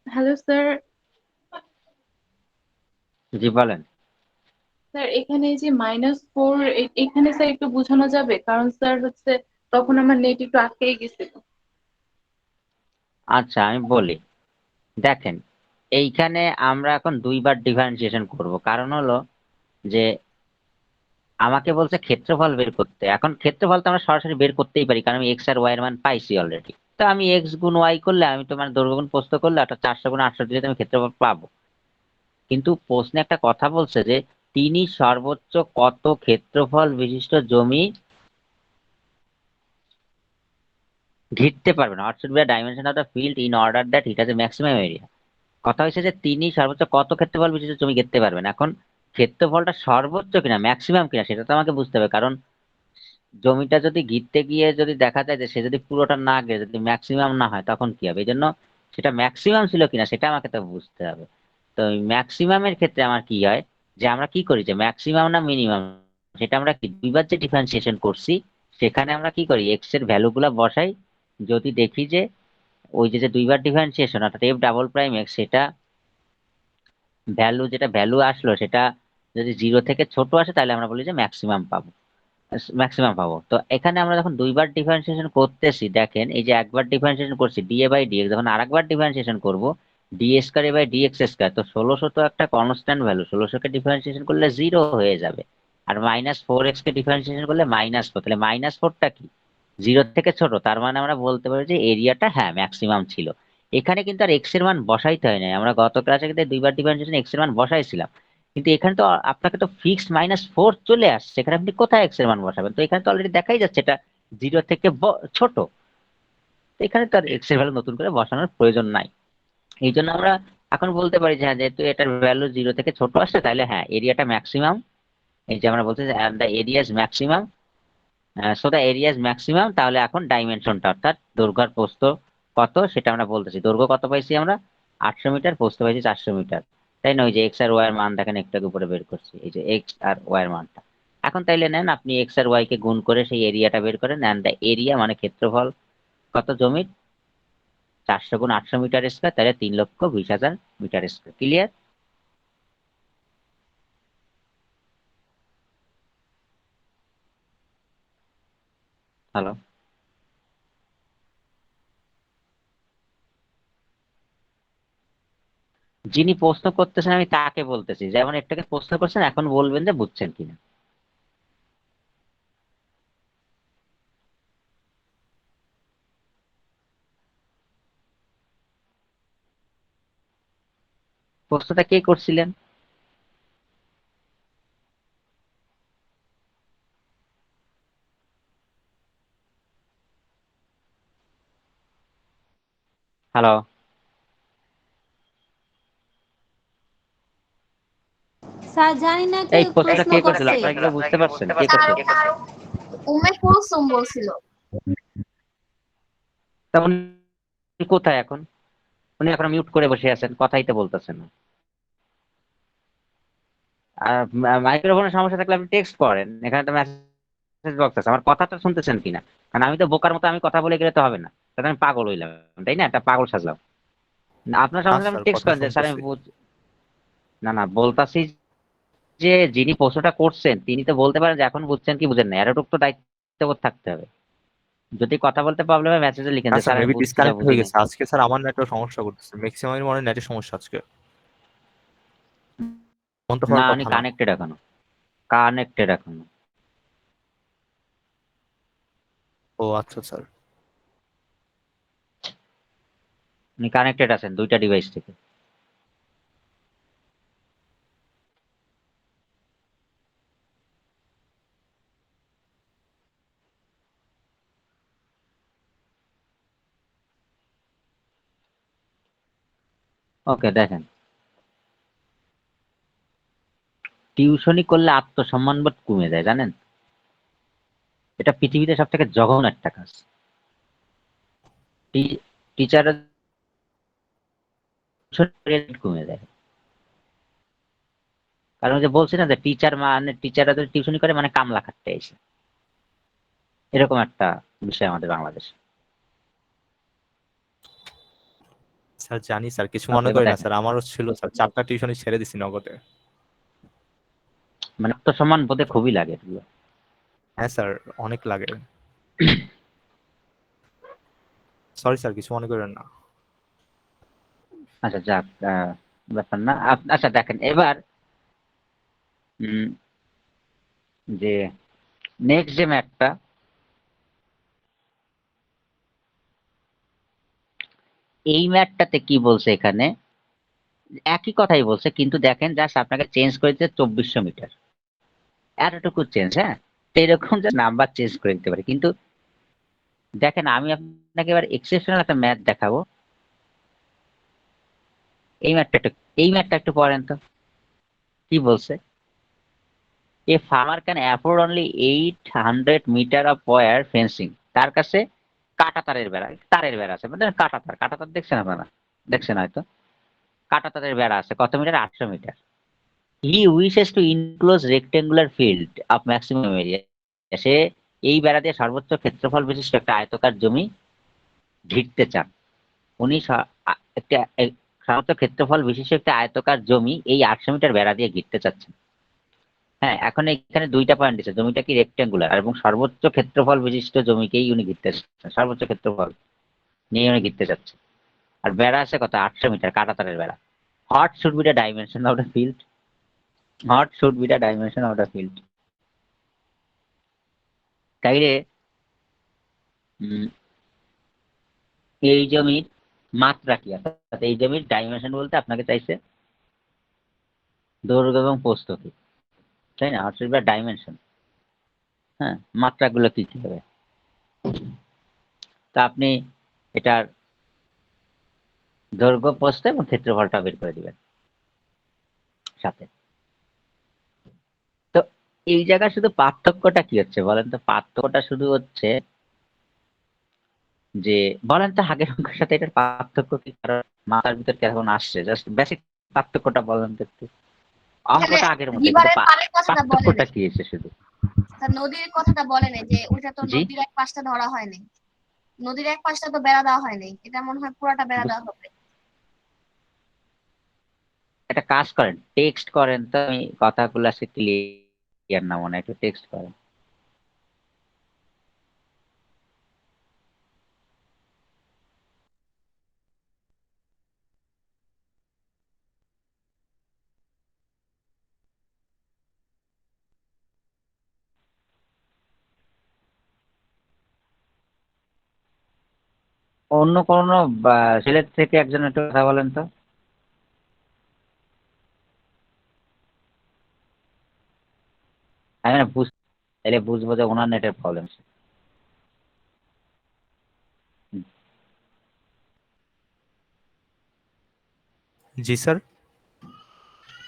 Hello sir. জি বলেন। স্যার এখানে এই যে -4, এখানে স্যার একটু বোঝানো যাবে, কারণ স্যার হচ্ছে তখন আমার নেট একটু আটকেই গেছিল। আচ্ছা আমি বলি, দেখেন এইখানে আমরা এখন দুইবার ডিফারেন্সিয়েশন করব, কারণ হলো যে আমাকে বলছে ক্ষেত্রফল বের করতে। এখন ক্ষেত্রফল তো আমরা সরাসরি বের করতেই পারি, কারণ আমি এক্স আর ওয়াই এর মান পাইছি অলরেডি। তো আমি এক্স গুণ ওয়াই করলে, আমি তোমার দৈর্ঘ্য গুণ প্রস্থ করলে অর্থাৎ 400 গুণ 800 দিলে আমি ক্ষেত্রফল পাবো। কিন্তু প্রশ্নে একটা কথা বলছে যে তিনি সর্বোচ্চ কত ক্ষেত্রফল বিশিষ্ট জমি ঘিরতে পারবেন, what should be the dimension of the field in order that it has a maximum area. কথা হয়েছে যে তিনি সর্বোচ্চ কত ক্ষেত্রফল বিশিষ্ট জমি ঘিরতে পারবেন। এখন ক্ষেত্রফলটা সর্বোচ্চ কিনা ম্যাক্সিমাম কিনা সেটা তো আমাকে বুঝতে হবে, কারণ জমিটা যদি ঘিরতে গিয়ে যদি দেখা যায় যে সে যদি পুরোটা না গিয়ে যদি ম্যাক্সিমাম না হয় তখন কি হবে, এই জন্য সেটা ম্যাক্সিমাম ছিল কিনা সেটা আমাকে তো বুঝতে হবে। তো ম্যাক্সিমামের ক্ষেত্রে আমার কি হয়, যে আমরা কি করি যে ম্যাক্সিমাম না মিনিমাম, সেটা আমরা কি দুইবার যে ডিফারেন্সিয়েশন করছি সেখানে আমরা কি করি এক্স এর ভ্যালু গুলা বসাই। যদি দেখি যে ওই যে যে দুইবার ডিফারেন্সিয়েশন অর্থাৎ এফ ডাবল প্রাইম এক্স, সেটা ভ্যালু যেটা ভ্যালু আসলো সেটা যদি 0 থেকে ছোট আসে তাহলে আমরা বলি যে ম্যাক্সিমাম পাবো, ম্যাক্সিমাম পাবো। তো এখানে আমরা যখন দুইবার ডিফারেন্সিয়েশন করতেছি, দেখেন এই যে একবার ডিফারেন্সিয়েশন করছি ডিএ বাই ডিএক্স, যখন আরেকবার ডিফারেন্সিয়েশন করবো d square by d x square, তো 1600 তো একটা কনস্ট্যান্ট ভ্যালু, 1600 কে ডিফারেন্সিয়েশন করলে 0 হয়ে যাবে। আর -4x কে ডিফারেন্সিয়েশন করলে -4, তাহলে -4টা কি 0 থেকে ছোট, তার মানে আমরা বলতে পারি যে এরিয়াটা হ্যাঁ ম্যাক্সিমাম ছিল। এখানে কিন্তু আর এক্স এর মান বসাইতে হয় না, আমরা গত ক্লাসে কিন্তু দুইবার ডিফারেন্সিয়েশন এক্স এর মান বসাইছিলাম, কিন্তু এখানে তো আপনাকে তো ফিক্সড -4 চলে আসছে, এখানে আপনি কোথায় এক্স এর মান বসাবেন? তো এখানে তো অলরেডি দেখাই যাচ্ছে এটা 0 থেকে ছোট। তো এখানে তো আর এক্স এর ভ্যালু নতুন করে বসানোর প্রয়োজন নাই। এই জন্য আমরা এখন বলতে পারি যে হ্যাঁ, যেহেতু এটার ভ্যালু 0 থেকে ছোট আসছে, তাহলে হ্যাঁ এরিয়াটা ম্যাক্সিমাম। এই যে আমরা বলছি যে the area is maximum, so the area is maximum, তাহলে এখন ডাইমেনশনটা অর্থাৎ দৈর্ঘ্য আর প্রস্থ কত সেটা আমরা বলতেছি। দৈর্ঘ্য কত পাইছি আমরা 800 মিটার, প্রস্থ পাইছি 400 মিটার, তাই না? ওই যে এক্স আর ওয়াই এর মান দেখেন একটু আগে উপরে বের করছি, এই যে এক্স আর ওয়াই এর মানটা। এখন তাইলে নেন আপনি এক্স আর ওয়াই কে গুণ করে সেই এরিয়াটা বের করে নেন। দ্য এরিয়া মানে ক্ষেত্রফল কত জমির, 400 গুণ 800 মিটার স্কোয়ার, তাহলে 3,20,000 মিটার স্কোয়ার। ক্লিয়ার? হ্যালো? যিনি প্রশ্ন করতেছেন আমি তাকে বলতেছি, যেমন একটাকে প্রশ্ন করছেন এখন বলবেন যে বুঝছেন কিনা। প্রশ্নটা কে করছিলেন? হ্যালো? স্যার জানি না কে এই প্রশ্নটা প্রশ্ন কে করছিল, করছে। আপনারা কি কেউ বুঝতে পারছেন কে স্যার করছে? উমে কুলসুম বলছিল। তা উনি কোথায় এখন? উনি এখন মিউট করে বসে আছেন, কথাই তো বলতেছেন না। আর মাইক্রোফোনের সমস্যা থাকলে আপনি টেক্সট করেন, এখানে তো মেসেজ বক্স আছে। আমার কথাটা শুনতেছেন কিনা? কারণ আমি তো বোকার মতো আমি কথা বলে গেলে তো হবে না, তাহলে আমি পাগল হইলাম, তাই না? একটা পাগল সাজলাম। না, আপনার না সমস্যা আপনি স্যার, টেক্সট কথা করেন যে স্যার আমি শুনতেছি। না না বলতাছি যে যিনি প্রশ্নটা করছেন তিনি তো বলতে পারেন যে এখন বুঝছেন কি বুঝেন না, এতটুকু তো দায়িত্ববোধ থাকতে হবে। যদি কথা বলতে প্রবলেম হয় মেসেজে লিখেন হ্যাঁ যে স্যার, স্যার আমি মেবি বুঝছি না ডিসকানেক্ট বুঝি হয়ে নাই। গেছে আজকে। স্যার আমার নেটওয়ার্ক সমস্যা করতেছে, ম্যাক্সিমাম মনে নেটের সমস্যা আজকে। বন্ধ না হওয়ার উনি কথা না। কানেক্টেড এখনো, কানেক্টেড এখনো। ও আচ্ছা স্যার। উনি কানেক্টেড আছেন দুইটা ডিভাইস থেকে। ওকে দেখেন, টিউশনি করলে আত্মসম্মানবোধ কমে যায় জানেন? এটা পৃথিবীতে সব থেকে জঘন্য একটা কাজ। টিচার কমে যায়, কারণ ওই যে বলছি না যে টিচার মানে টিচাররা যদি টিউশনি করে মানে কামলা খাটতে এসে, এরকম একটা বিষয় আমাদের বাংলাদেশে। স্যার জানি স্যার, কিছু ওকে মনে এবার করি না দেখেন, স্যার, আমারও ছিল স্যার, 4টা টিউশনই ছেড়ে দিছি নগদে। মানে আত্মসম্মান বোধে খুবই লাগে এগুলো। হ্যাঁ স্যার, অনেক লাগে। সরি স্যার, কিছু মনে করেন না। আচ্ছা যাক, ব্যাপার না। আচ্ছা দেখেন এবার উম, যে নেক্সট যে ম্যাথটা, এই ম্যাথটাতে কি বলছে এখানে, একই কথাই বলছে কিন্তু দেখেন জাস্ট আপনাকে চেঞ্জ করে দিতে 2400 মিটার, এতটুকু চেঞ্জ। হ্যাঁ, তো এরকম যে নাম্বার চেঞ্জ করে দিতে পারে। কিন্তু দেখেন আমি আপনাকে এবার এক্সেপশনাল একটা ম্যাথ দেখাবো। এই ম্যাথটা একটু এই ম্যাথটা একটু পড়েন তো কি বলছে। A farmer can afford only 800 metre of wire fencing. তার কাছে কাটা তারের বেড়া আছে, মানে কাটা তার দেখছেন আপনারা? দেখছেন হয়তো। কাটা তারের বেড়া আছে কত মিটার? 800 মিটার। He wishes to enclose rectangular field of maximum area. সে এই বেড়া দিয়ে সর্বোচ্চ ক্ষেত্রফল বিশিষ্ট একটা আয়তকার জমি ঘিরতে চান। উনি একটা সর্বোচ্চ ক্ষেত্রফল বিশিষ্ট একটা আয়তকার জমি এই 800 মিটার বেড়া দিয়ে ঘিরতে চাচ্ছেন। হ্যাঁ, এখন এখানে দুইটা পয়েন্ট আছে, জমিটা কি রেক্টেঙ্গুলার এবং সর্বোচ্চ ক্ষেত্রফল বিশিষ্ট জমিকেই উনি ঘিরতে চাচ্ছেন, সর্বোচ্চ ক্ষেত্রফল নিয়ে উনি ঘিরতে চাচ্ছেন। আর বেড়া আছে কত? 800 মিটার, কাঁটা তারের বেড়া। What should be the dimension of the field? What should be the dimension of the field? তাইলে উম, এই জমির মাত্রা কি, অর্থাৎ এই জমির ডাইমেনশন বলতে আপনাকে চাইছে দৈর্ঘ্য এবং প্রস্থ কি, তাই না? What should be the dimension. হ্যাঁ, মাত্রাগুলো কি কি হবে? তা আপনি এটার দৈর্ঘ্য প্রস্থ এবং ক্ষেত্রফলটা বের করে দিবেন সাথে। তো এই জায়গায় শুধু পার্থক্যটা কি হচ্ছে বলেন তো? পার্থক্যটা শুধু হচ্ছে যে বলেন তো আগের অঙ্কের সাথে এটার পার্থক্য কি? কারণ মাথার ভিতর কেমন আসছে, জাস্ট বেসিক পার্থক্যটা বলেন তো একটু। এখানে অঙ্কটা আগের মতো, কিন্তু রিভারের পাড়ের কথাটা বলে পার্থক্যটা নাই, কি এসে শুধু? তা নদীর কথাটা বলে নাই যে ওইটা তো জি, নদীর এক পাশটা ধরা হয়নি, নদীর এক পাশটা তো বেড়া দেওয়া হয়নি, এটা মনে হয় পুরাটা বেড়া দেওয়া হবে। একটা কাজ করেন, টেক্সট করেন তো, আমি কথাগুলো আছে ক্লিয়ার না মনে হয়, একটু টেক্সট করেন। অন্য কোনো ছেলের থেকে একজন একটু কথা বলেন তো। আমি না তাহলে বুঝবো যে ওনার নেটের প্রবলেম। জি স্যার।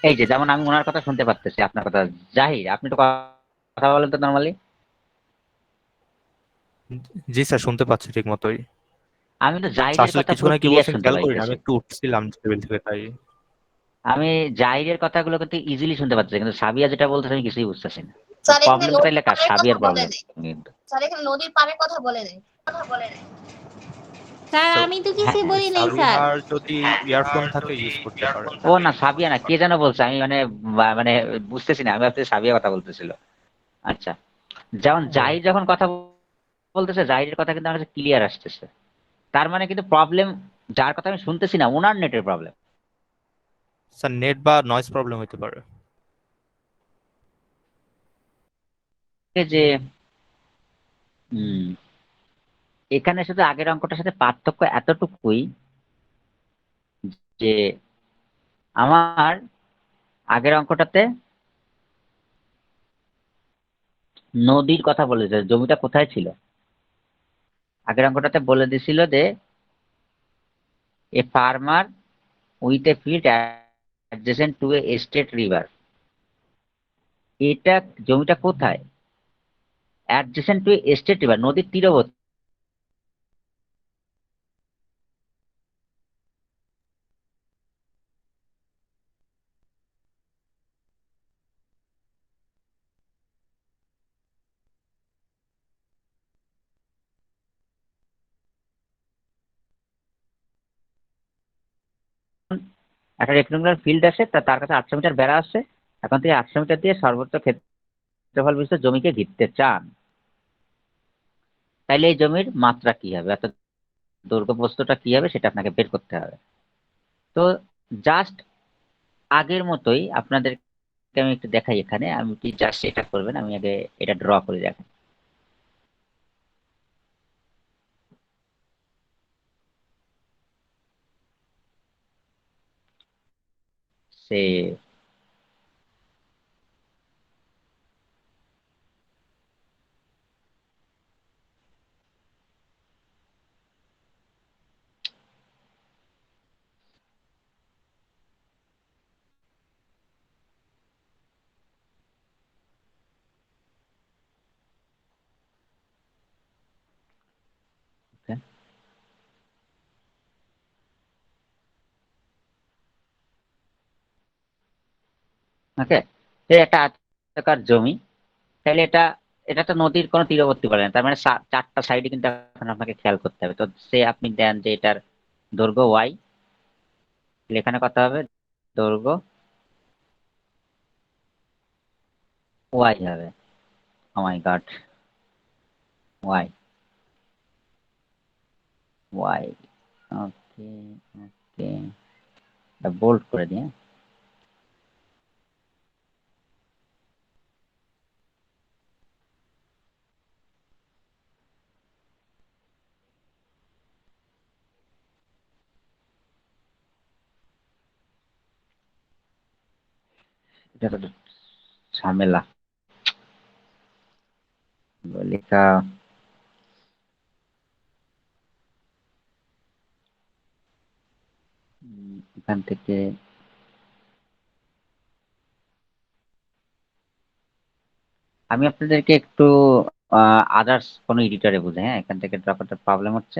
এই যে যেমন আমি ওনার কথা শুনতে পারতেছি, আপনার কথা। জাহির, আপনি তো কথা বলেন তো নর্মালি। জি স্যার, শুনতে পাচ্ছি ঠিক মতোই। আমি তো জাহিরের আসলে কথা পুরো কিছুক্ষণ আগে কি ক্লিয়ার বলছেন শুনতে খেয়াল করিনি, আমি পাইতেছি। একটু উঠছিলাম টেবিল থেকে তাই। আমি জাহিরের কথাগুলো কিন্তু ইজিলি শুনতে পাচ্ছি, কিন্তু সাবিয়া যেটা বলতেছে আমি কিছুই বুঝতেছি না। স্যার এখানে প্রবলেমটা নদীর তাইলে কার? পাড়ের কথা সাবিয়ার বলে প্রবলেম নাই, কিন্তু। স্যার এখানে নদীর পাড়ের কথা বলে নাই। স্যার স্যার, আমি তো হ্যাঁ, কিছুই বলি নাই স্যার। সাবিহার যদি ইয়ারফোন থাকে ইউজ করতে পারেন। ও না, সাবিয়া না, কে যেন বলছে, আমি মানে বুঝতেছি না, আমি ভাবছি সাবিয়া কথা বলতেছিল। আচ্ছা, যেমন ও জাহির যখন কথা বলতেছে, জাহিরের কথা কিন্তু আমার কাছে ক্লিয়ার আসতেছে। তার মানে কিন্তু প্রবলেম যার কথা আমি শুনতেছি না, ওনার নেটের প্রবলেম। স্যার, নেট বা নয়েজ প্রবলেম হতে পারে। যে হুম, এখানে শুধু আগের অঙ্কটার সাথে পার্থক্য এতটুকুই যে আমার আগের অঙ্কটাতে নদীর কথা বলেছে, জমিটা কোথায় ছিল। আগের অঙ্কটাতে বলে দিছিল যে a farmer with a field adjacent to a state river. এটা জমিটা কোথায়? Adjacent to a state river, নদীর তীরবর্তী। একটা রেক্টেঙ্গুলার ফিল্ড আছে, তার কাছে 800 মিটার বেড়া আছে। এখন থেকে 800 মিটার দিয়ে সর্বোচ্চ ক্ষেত্রফল বিশিষ্ট জমিকে ঘিরতে চান। তাইলে এই জমির মাত্রা কি হবে, অর্থাৎ দৈর্ঘ্য প্রস্থটা কি হবে সেটা আপনাকে বের করতে হবে। তো জাস্ট আগের মতোই আপনাদেরকে আমি একটু দেখাই। এখানে আমি জাস্ট এটা করবেন, আমি আগে এটা ড্র করে দেখাই। সে ওকে, এই একটা আয়তাকার জমি। তাহলে এটা এটা তো নদীর কোনো তীরবর্তী বলে না, তার মানে চারটা সাইডে কিন্তু এখন আপনাকে খেয়াল করতে হবে। তো সে আপনি দেন যে এটার দৈর্ঘ্য ওয়াই, এখানে কত হবে? দৈর্ঘ্য ওয়াই হবে। ও মাই গড, ওয়াই ওয়াই। ওকে, ওকে, বোল্ড করে দিই, হ্যাঁ? এটা তো ঝামেলা লেখা। এখান থেকে আমি আপনাদেরকে একটু আদার্স কোনো এডিটরে বুঝে, হ্যাঁ, এখান থেকে ড্র করতে প্রবলেম হচ্ছে।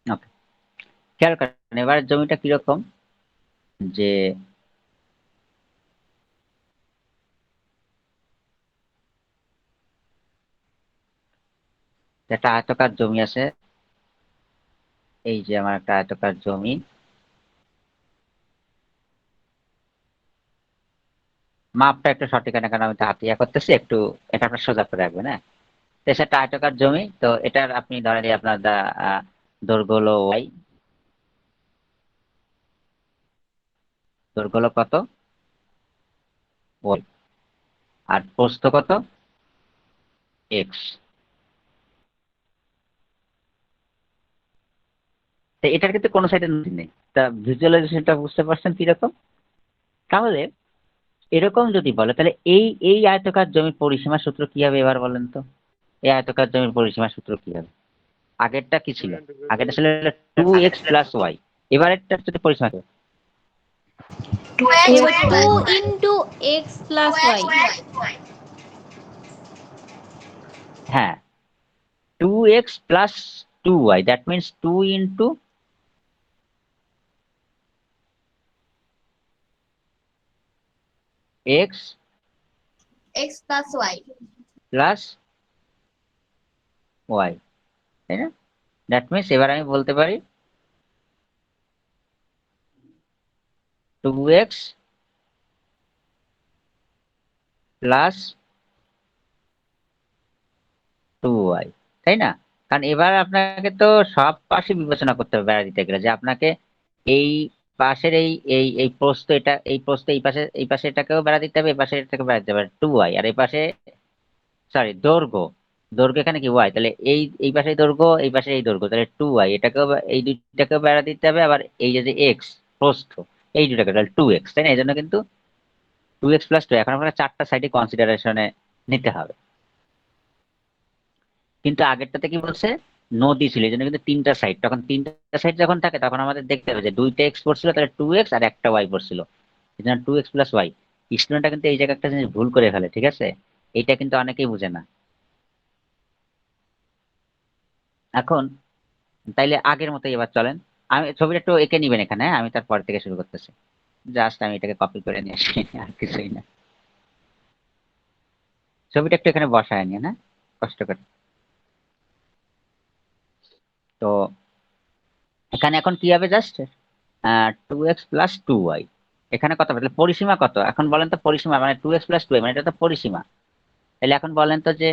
ওকে, খেয়াল করেন এবার জমিটা কিরকম, যে একটা আয়তাকার জমি আছে, এই যে আমার একটা আয়তাকার জমি, মাপটা একটু সঠিক না, কারণ আমি তো হাতে করতেছি, একটু এটা আপনার সোজা করে রাখবেন, হ্যাঁ। তো সেটা আয়তাকার জমি, তো এটার আপনি ধরেন এই আপনার দৈর্ঘ্য হলো ওয়াই, দৈর্ঘ্য হলো কত ওয়াই, আর প্রস্থ কত এক্স। তো এটার কিন্তু কোনো সাইডে নদী নেই, তা ভিজুয়ালাইজেশনটা বুঝতে পারছেন কিরকম? তাহলে এরকম যদি বলে তাহলে এই এই আয়তাকার জমির পরিসীমা সূত্র কি হবে এবার বলেন তো? এই আয়তাকার জমির পরিসীমা সূত্র কি হবে? আগেরটা কি ছিল? আগেরটা ছিল 2x+y, এবারেরটা যদি পরিসীমা কি হবে? 2x এবার 2 ইন্টু এক্স প্লাস ওয়াই। হ্যাঁ, 2x+2y, that means 2 into x x plus y plus y, তাই না? দ্যাট মিনস এবার আমি বলতে পারি 2x প্লাস 2y, তাই না? কারণ এবার আপনাকে তো সব পাশে বিবেচনা করতে হবে বেড়া দিতে গেলে, যে আপনাকে এই পাশের এই এই এই প্রস্থ, এটা এই প্রস্থ, এই পাশে এটাকেও বেড়া দিতে হবে, এই পাশে এটাকে বেড়া দিতে হবে 2y, আর এই পাশে সরি দৈর্ঘ্য, দৈর্ঘ্য এখানে কি ওয়াই, তাহলে এই পাশে দৈর্ঘ্য, এই পাশে এই দৈর্ঘ্য, তাহলে 2y, এটাকেও এই দুইটাকেও বেড়া দিতে হবে, আবার এই যে এক্স প্রস্থ, এই দুটাকে, তাহলে 2x, তাই না? এই জন্য কিন্তু 2x+2, এখন আপনাকে চারটা সাইডে কনসিডারেশনে নিতে হবে। কিন্তু আগেরটাতে কি বলছে, নদী ছিল, এই জন্য কিন্তু তিনটা সাইড, তখন তিনটা সাইড যখন থাকে তখন আমাদের দেখতে হবে যে দুইটা এক্স পড়ছিল, তাহলে 2x আর একটা ওয়াই পড়ছিল, এই জন্য 2x+y। স্টুডেন্টটা কিন্তু এই জায়গায় একটা জিনিস ভুল করে ফেলে, ঠিক আছে? এটা কিন্তু অনেকেই বুঝে না। এখন তাইলে আগের মতোই এবার চলেন, আমি ছবিটা একটু এঁকে নিবেন এখানে, হ্যাঁ? আমি তারপর থেকে শুরু করতেছি, জাস্ট আমি এটাকে কপি করে নিয়ে আসি, আর কিছুই না। ছবিটা একটু এখানে বসায় নিয়ে, না কষ্ট করে। তো এখানে এখন কি হবে, জাস্ট 2x+2y, এখানে কত হবে, তাহলে পরিসীমা কত এখন বলেন তো? পরিসীমা মানে 2x+2y, মানে এটা তো পরিসীমা। তাহলে এখন বলেন তো যে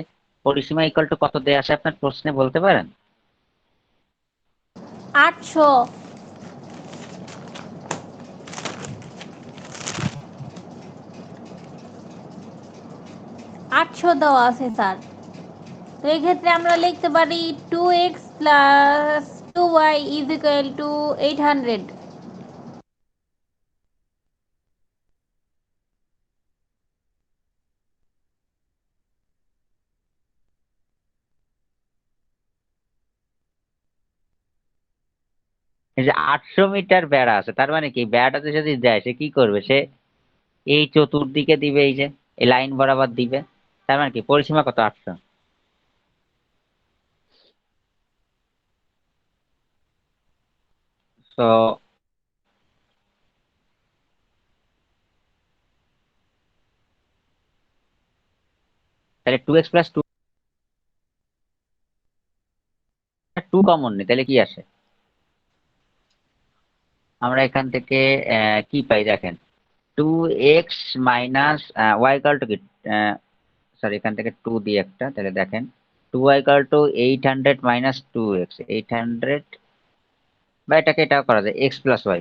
পরিসীমা ইকুয়াল টু কত দেয়া আছে আপনার প্রশ্নে, বলতে পারেন? 800। 800 দেওয়া আছে স্যার। তো এই ক্ষেত্রে আমরা লিখতে পারি 2x plus 2y is equal to 800। এই যে 800 মিটার বেড়া আছে, তার মানে কি বেড়াটাতে যদি যায় সে কি করবে, সে এই চতুর্দিকে দিবে, এই যে এই লাইন বরাবর দিবে, তার মানে কি পরিসীমা কত, 800। তো তাহলে 2x+2, 2 কমন নেই, তাহলে কি আসে? আমরা এখান থেকে কি পাই দেখেন, 2x minus y equal to কি, সরি এখান থেকে 2 দিয়ে একটা, তাহলে দেখেন 2y equal to 800 minus 2x, 800, বা এটাকে এটাও করা যায় x+y,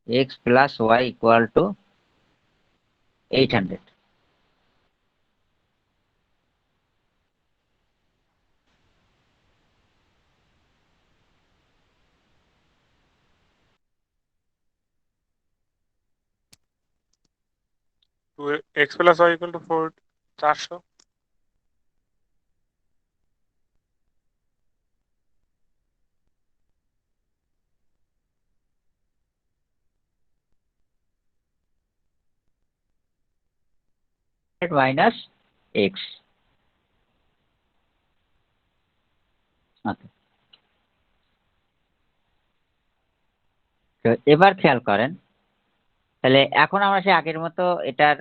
x+y equal to 800। x+y = 4, 400। Minus x. Okay, তো এবার খেয়াল করেন, তাহলে এখন আমরা সেই আগের মতো এটার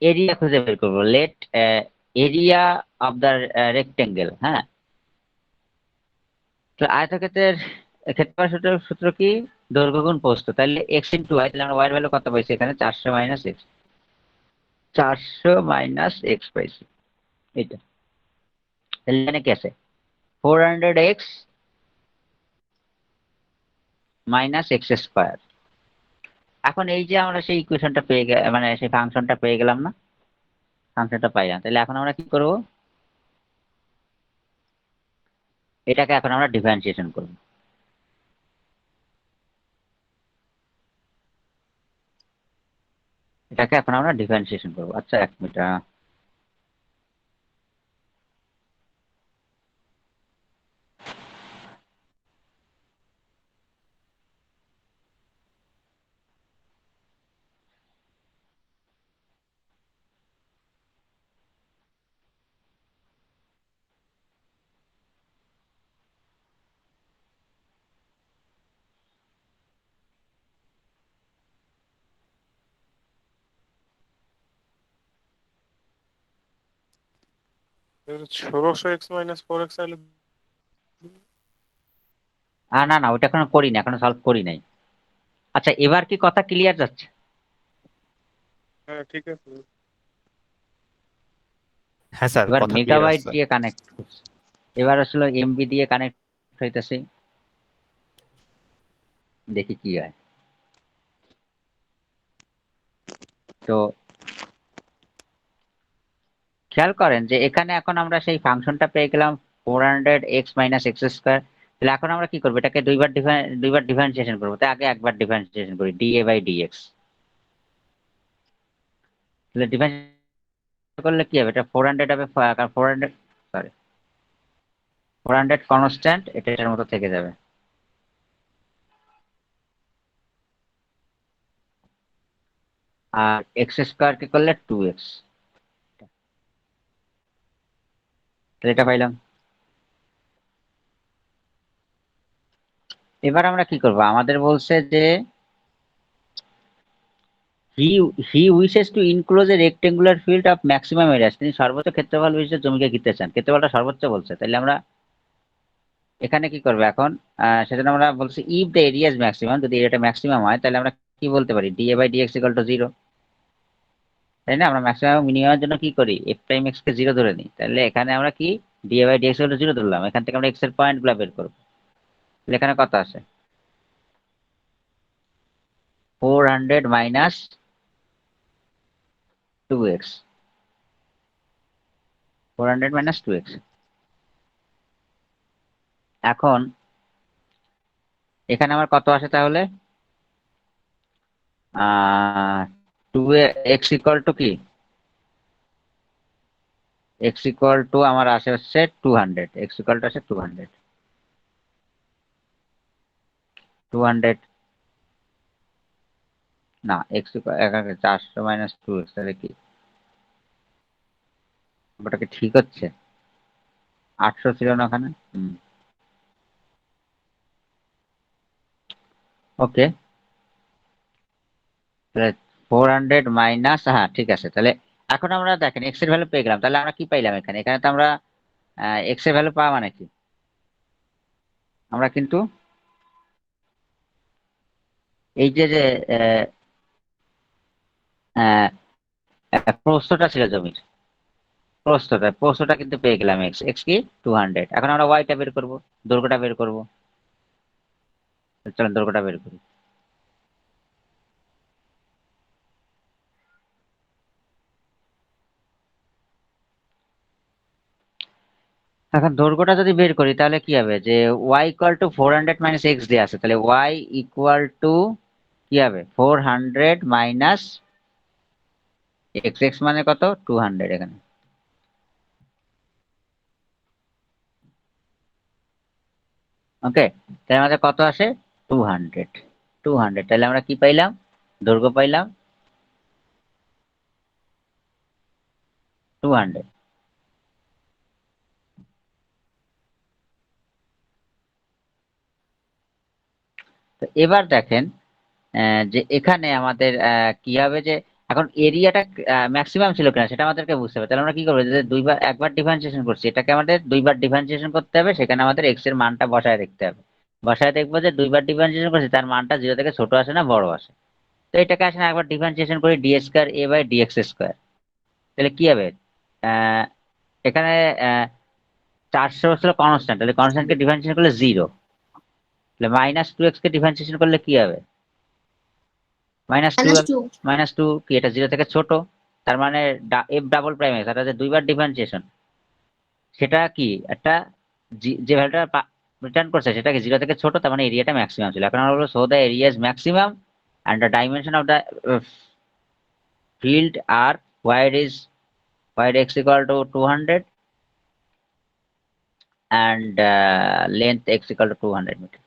এরিয়া খুঁজে বের করবো। Let area of the rectangle. হ্যাঁ, তো আয়তক্ষেত্রের ক্ষেত্রফল সূত্র সূত্র কি? দৈর্ঘ্য গুণ প্রস্থ। তাহলে এক্স ইন্টু ওয়াই, তাহলে আমরা ওয়াই এর ভ্যালু কত পাইছি এখানে? 400 মাইনাস এক্স, 400 মাইনাস এক্স পাইছি এটা। তাহলে এখানে কি আছে? 400x minus x square. এখন এই যে আমরা সেই ইকুয়েশনটা পেয়ে মানে সেই ফাংশনটা পেয়ে গেলাম না, ফাংশনটা পাইলাম। তাহলে এখন আমরা কি করব? এটাকে এখন আমরা ডিফারেন্সিয়েশন করব। এটাকে এখন আমরা ডিফারেন্সিয়েশন করব। আচ্ছা, এক মিনিট। 16x-4x আইলে না না, ওটা এখনো করি না, এখনো সলভ করি নাই। আচ্ছা, এবার কি কথা ক্লিয়ার যাচ্ছে? হ্যাঁ ঠিক আছে। হ্যাঁ স্যার, এবার কথা ক্লিয়ার মেগাবাইট আসছে। দিয়ে কানেক্ট করছি, এবার আসলে এমবি দিয়ে কানেক্ট হইতেছে, দেখি কি হয়। তো খেয়াল করেন যে এখানে এখন আমরা সেই ফাংশনটা পেয়ে গেলাম 400x মাইনাস এক্স স্কোয়ার। তাহলে এখন আমরা কি করবো? এটাকে দুইবার ডিফারেন্সিয়েশন করবো। তাই আগে একবার ডিফারেন্সিয়েশন করি, ডিএ বাই ডিএক্স। তাহলে ডিফারেন্সিয়েশন করলে কি হবে? এটা 400 হবে, কারণ 400, সরি 400 কনস্ট্যান্ট, এটা এটার মতো থেকে যাবে। আর এক্স স্কোয়ার কে করলে 2x, তাহলে এটা পাইলাম। এবার আমরা কি করব? আমাদের বলছে যে he he wishes to enclose a rectangular field of maximum area. তিনি সর্বোচ্চ ক্ষেত্রফল বিশিষ্ট জমিকে ঘিরতে চান, ক্ষেত্রফলটা সর্বোচ্চ বলছে। তাহলে আমরা এখানে কি করবো এখন? সেজন্য আমরা বলছি if the area is maximum, যদি এরিয়াটা ম্যাক্সিমাম হয় তাহলে আমরা কি বলতে পারি? D A by d x equal to 0, তাই না? আমরা ম্যাক্সিমাম মিনিমামের জন্য কি করি? এফ প্রাইম এক্স কে 0 ধরে নিই। তাহলে এখানে আমরা কি d A by d x equal to 0 ধরলাম। এখান থেকে আমরা এক্স এর পয়েন্ট গুলা বের করবো। তাহলে এখানে কত আসে? 400 মাইনাস 2x, 400 মাইনাস 2x। এখন এখানে আমার কত আসে তাহলে? 2x ইকুয়াল টু কি? এক্স ইকুয়াল টু আমার আসে হচ্ছে 200, এক্স ইকুয়াল টু আসে 200, 200 না, এক্স এখানে 400 মাইনাস 2x, তাহলে কি ওটা কি ঠিক হচ্ছে? 800 ছিল না ওখানে? ওকে, তাহলে 400 মাইনাস, হ্যাঁ ঠিক আছে। তাহলে এখন আমরা দেখেন এক্স এর ভ্যালু পেয়ে গেলাম। তাহলে আমরা কি পাইলাম এখানে? এখানে তো আমরা এক্স এর ভ্যালু পাওয়া মানে কি? আমরা কিন্তু এই যে যে প্রস্থটা ছিল জমির, প্রস্থটা কিন্তু পেয়ে গেলাম এক্স, এক্স কি 200। এখন আমরা ওয়াইটা বের করবো, দৈর্ঘ্যটা বের করবো। চলেন দৈর্ঘ্যটা বের করি। এখন দৈর্ঘ্যটা যদি বের করি তাহলে কি হবে? যে y equal to 400 minus x দিয়ে আছে, তাহলে y ইকুয়াল টু কি হবে? 400 মাইনাস এক্স, এক্স মানে কত? 200 এখানে। ওকে, তাহলে আমাদের কত আসে? 200, 200। তাহলে আমরা কি পাইলাম? দৈর্ঘ্য পাইলাম 200। তো এবার দেখেন যে এখানে আমাদের কি হবে যে এখন এরিয়াটা ম্যাক্সিমাম ছিল কিনা সেটা আমাদেরকে বুঝতে হবে। তাহলে আমরা কি করবো, যে একবার ডিফারেন্সিয়েশন করছি, এটাকে আমাদের দুইবার ডিফারেন্সিয়েশন করতে হবে, সেখানে আমাদের এক্স এর মানটা বসায় দেখতে হবে। বসায় দেখবো যে দুইবার ডিফারেন্সিয়েশন করছি তার মানটা 0 থেকে ছোট আসে না বড় আসে। তো এটাকে আসলে একবার ডিফারেন্সিয়েশন করি d square A by d x square. তাহলে কি হবে, আহ এখানে 400 ছিল কনস্ট্যান্ট, তাহলে কনস্ট্যান্টকে ডিফারেন্সিয়েশন করলে 0। তাহলে -2x কে ডিফারেন্সিয়েশন করলে কি হবে, -2। -2। -2 কি এটা 0 থেকে ছোট, তার মানে এফ ডাবল প্রাইম এক্স, অর্থাৎ যে দুইবার ডিফারেন্সিয়েশন সেটা কি একটা যে ভ্যালুটা রিটার্ন করছে সেটা কি 0 থেকে ছোট, তার মানে এরিয়াটা ম্যাক্সিমাম ছিল। এখন আমরা বলবো so the area is maximum and the dimension of the field are wide x equal to 200 and length x equal to 200 metre.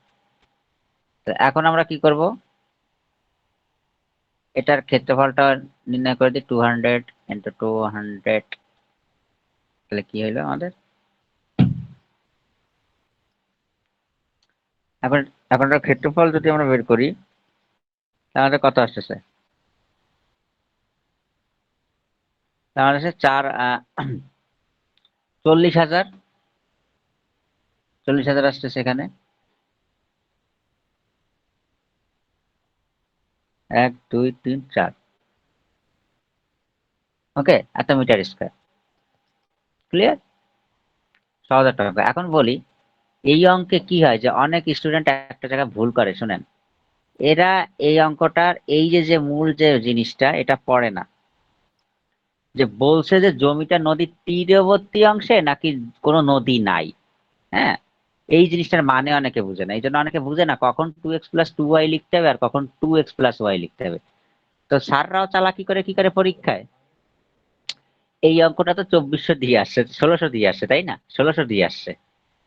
তো এখন আমরা কি করব, এটার ক্ষেত্রফলটা নির্ণয় করে দিই 200 into 200। তাহলে কি হলো আমাদের, এখন এখন এটার ক্ষেত্রফল যদি আমরা বের করি তাহলে কত আসতেছে, তাহলে আসছে 40,000 আসতেছে এখানে 1 2 3 4। ওকে, এত মিটার স্কয়ার। ক্লিয়ার, সহজ একটা অঙ্ক। এখন বলি এই অঙ্কে কি হয় যে অনেক স্টুডেন্ট একটা জায়গায় ভুল করে, শুনেন। এরা এই অঙ্কটার এই যে মূল যে জিনিসটা এটা পড়ে না, যে বলছে যে জমিটা নদীর তীরবর্তী অংশে নাকি কোনো নদী নাই। হ্যাঁ, এই জিনিসটার মানে অনেকে বুঝে না, এই জন্য অনেকে বুঝে না কখন 2x + 2y লিখতে হবে আর কখন 2x + y লিখতে হবে। তো স্যাররাও চালাকি করে কি করে পরীক্ষায়, এই অঙ্কটা তো 2400 দিয়ে আসছে, 1600 দিয়ে আসছে, তাই না, 1600 দিয়ে আসছে।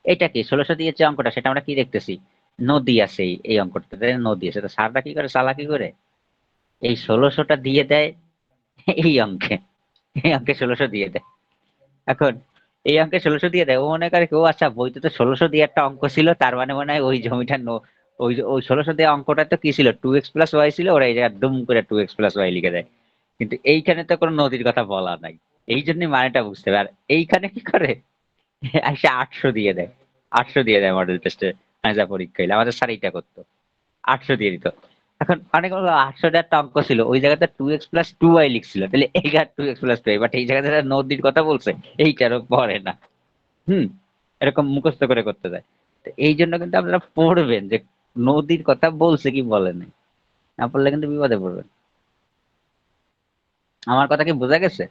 এটা কি 1600 দিয়ে যে অঙ্কটা সেটা আমরা কি দেখতেছি, নদী আছে এই অঙ্কটাতে, নদী আছে। তো স্যাররা কি করে চালাকি করে এই 1600টা দিয়ে দেয় এই অঙ্কে, এই অঙ্কে 1600 দিয়ে দেয়। এখন এই অঙ্কে 1600 দিয়ে দেয়, ও মনে করে কেউ আচ্ছা বইতে তো 1600 দিয়ে একটা অঙ্ক ছিল, তার মানে মনে হয় ওই জমিটা ওই 1600 দিয়ে অঙ্কটা তো কি ছিল 2x + y ছিল, ওরা এই জায়গায় দুম করে 2x + y লিখে দেয়। কিন্তু এইখানে তো কোনো নদীর কথা বলা নাই, এই জন্যই মানেটা বুঝতে হবে। আর এইখানে কি করে এসে 800 দিয়ে দেয়, 800 দিয়ে দেয় মডেল টেস্টে। যা পরীক্ষা হইলে আমাদের স্যার এইটা করতো, 800 দিয়ে দিত। এখন অনেক বললো 800 একটা অঙ্ক ছিল, ওই জায়গাতে 2x + 2y লিখছিল, তাহলে এইটা 2x + 2y, বাট এই জায়গাতে নদীর কথা বলছে এইটারও পড়ে না। এরকম মুখস্থ করে করতে যায়। তো এই জন্য কিন্তু আপনারা পড়বেন যে নদীর কথা বলছে কি বলে নাই, না পড়লে কিন্তু বিপদে পড়বেন। আমার কথা কি বোঝা গেছে?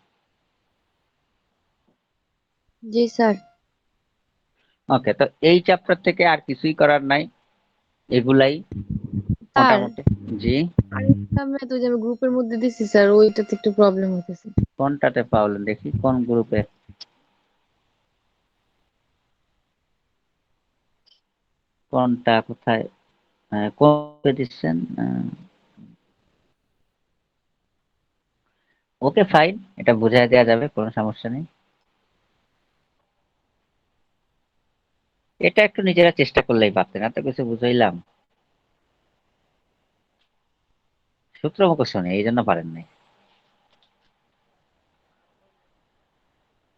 জি স্যার। ওকে, তো এই চ্যাপ্টার থেকে আর কিছুই করার নাই, এগুলাই স্যার মোটামুটি। জি, আরেকটা ম্যাথ ওই যে আমি গ্রুপের মধ্যে দিছি স্যার, ওইটাতে একটু প্রবলেম হইতেছে। কোনটাতে পাবলেন দেখি, কোন গ্রুপে, কোনটা কোথায়, কোন গ্রুপে দিচ্ছেন? ওকে ফাইন, এটা বুঝাই দেওয়া যাবে, কোনো সমস্যা নেই। এটা একটু নিজেরা চেষ্টা করলেই পারতেন, এত কিছু বুঝাইলাম, সূত্র মুখস্থ নেই এই জন্য পারেন নাই।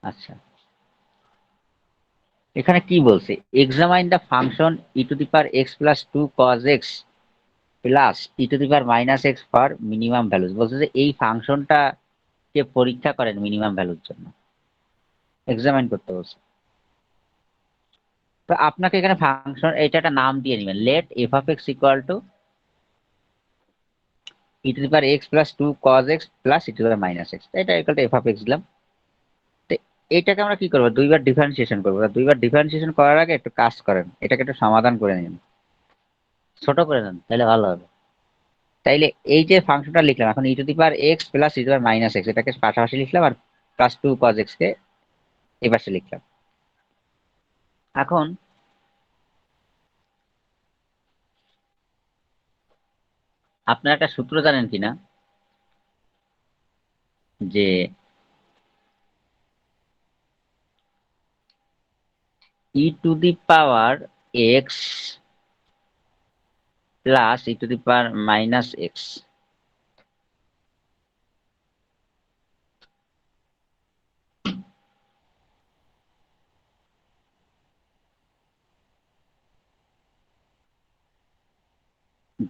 আচ্ছা, এখানে কি বলছে, examine the function e⁻x + 2 cos x plus e⁻−x for minimum values. বলছে যে এই ফাংশনটা কে পরীক্ষা করেন মিনিমাম ভ্যালুর জন্য, এক্সামাইন করতে বলছে। তো আপনাকে এখানে ফাংশন এটা একটা নাম দিয়ে নেবেন, late f(x) = e⁻x + 2 cos x plus e⁻−x, এটা f(x) দিলাম। তো এইটাকে আমরা কি করবো, দুইবার ডিফারেন্সিয়েশন করবো। দুইবার ডিফারেন্সিয়েশন করার আগে একটু কাজ করেন, এটাকে একটু সমাধান করে নিন, ছোট করে নেন, তাহলে ভালো হবে। তাইলে এই যে ফাংশনটা লিখলাম এখন e⁻x প্লাস e⁻−x, এটাকে পাশাপাশি লিখলাম, আর +2 cos x কে এপাশে লিখলাম। এখন আপনারা একটা সূত্র জানেন কিনা, যে e to the power x plus e to the power minus x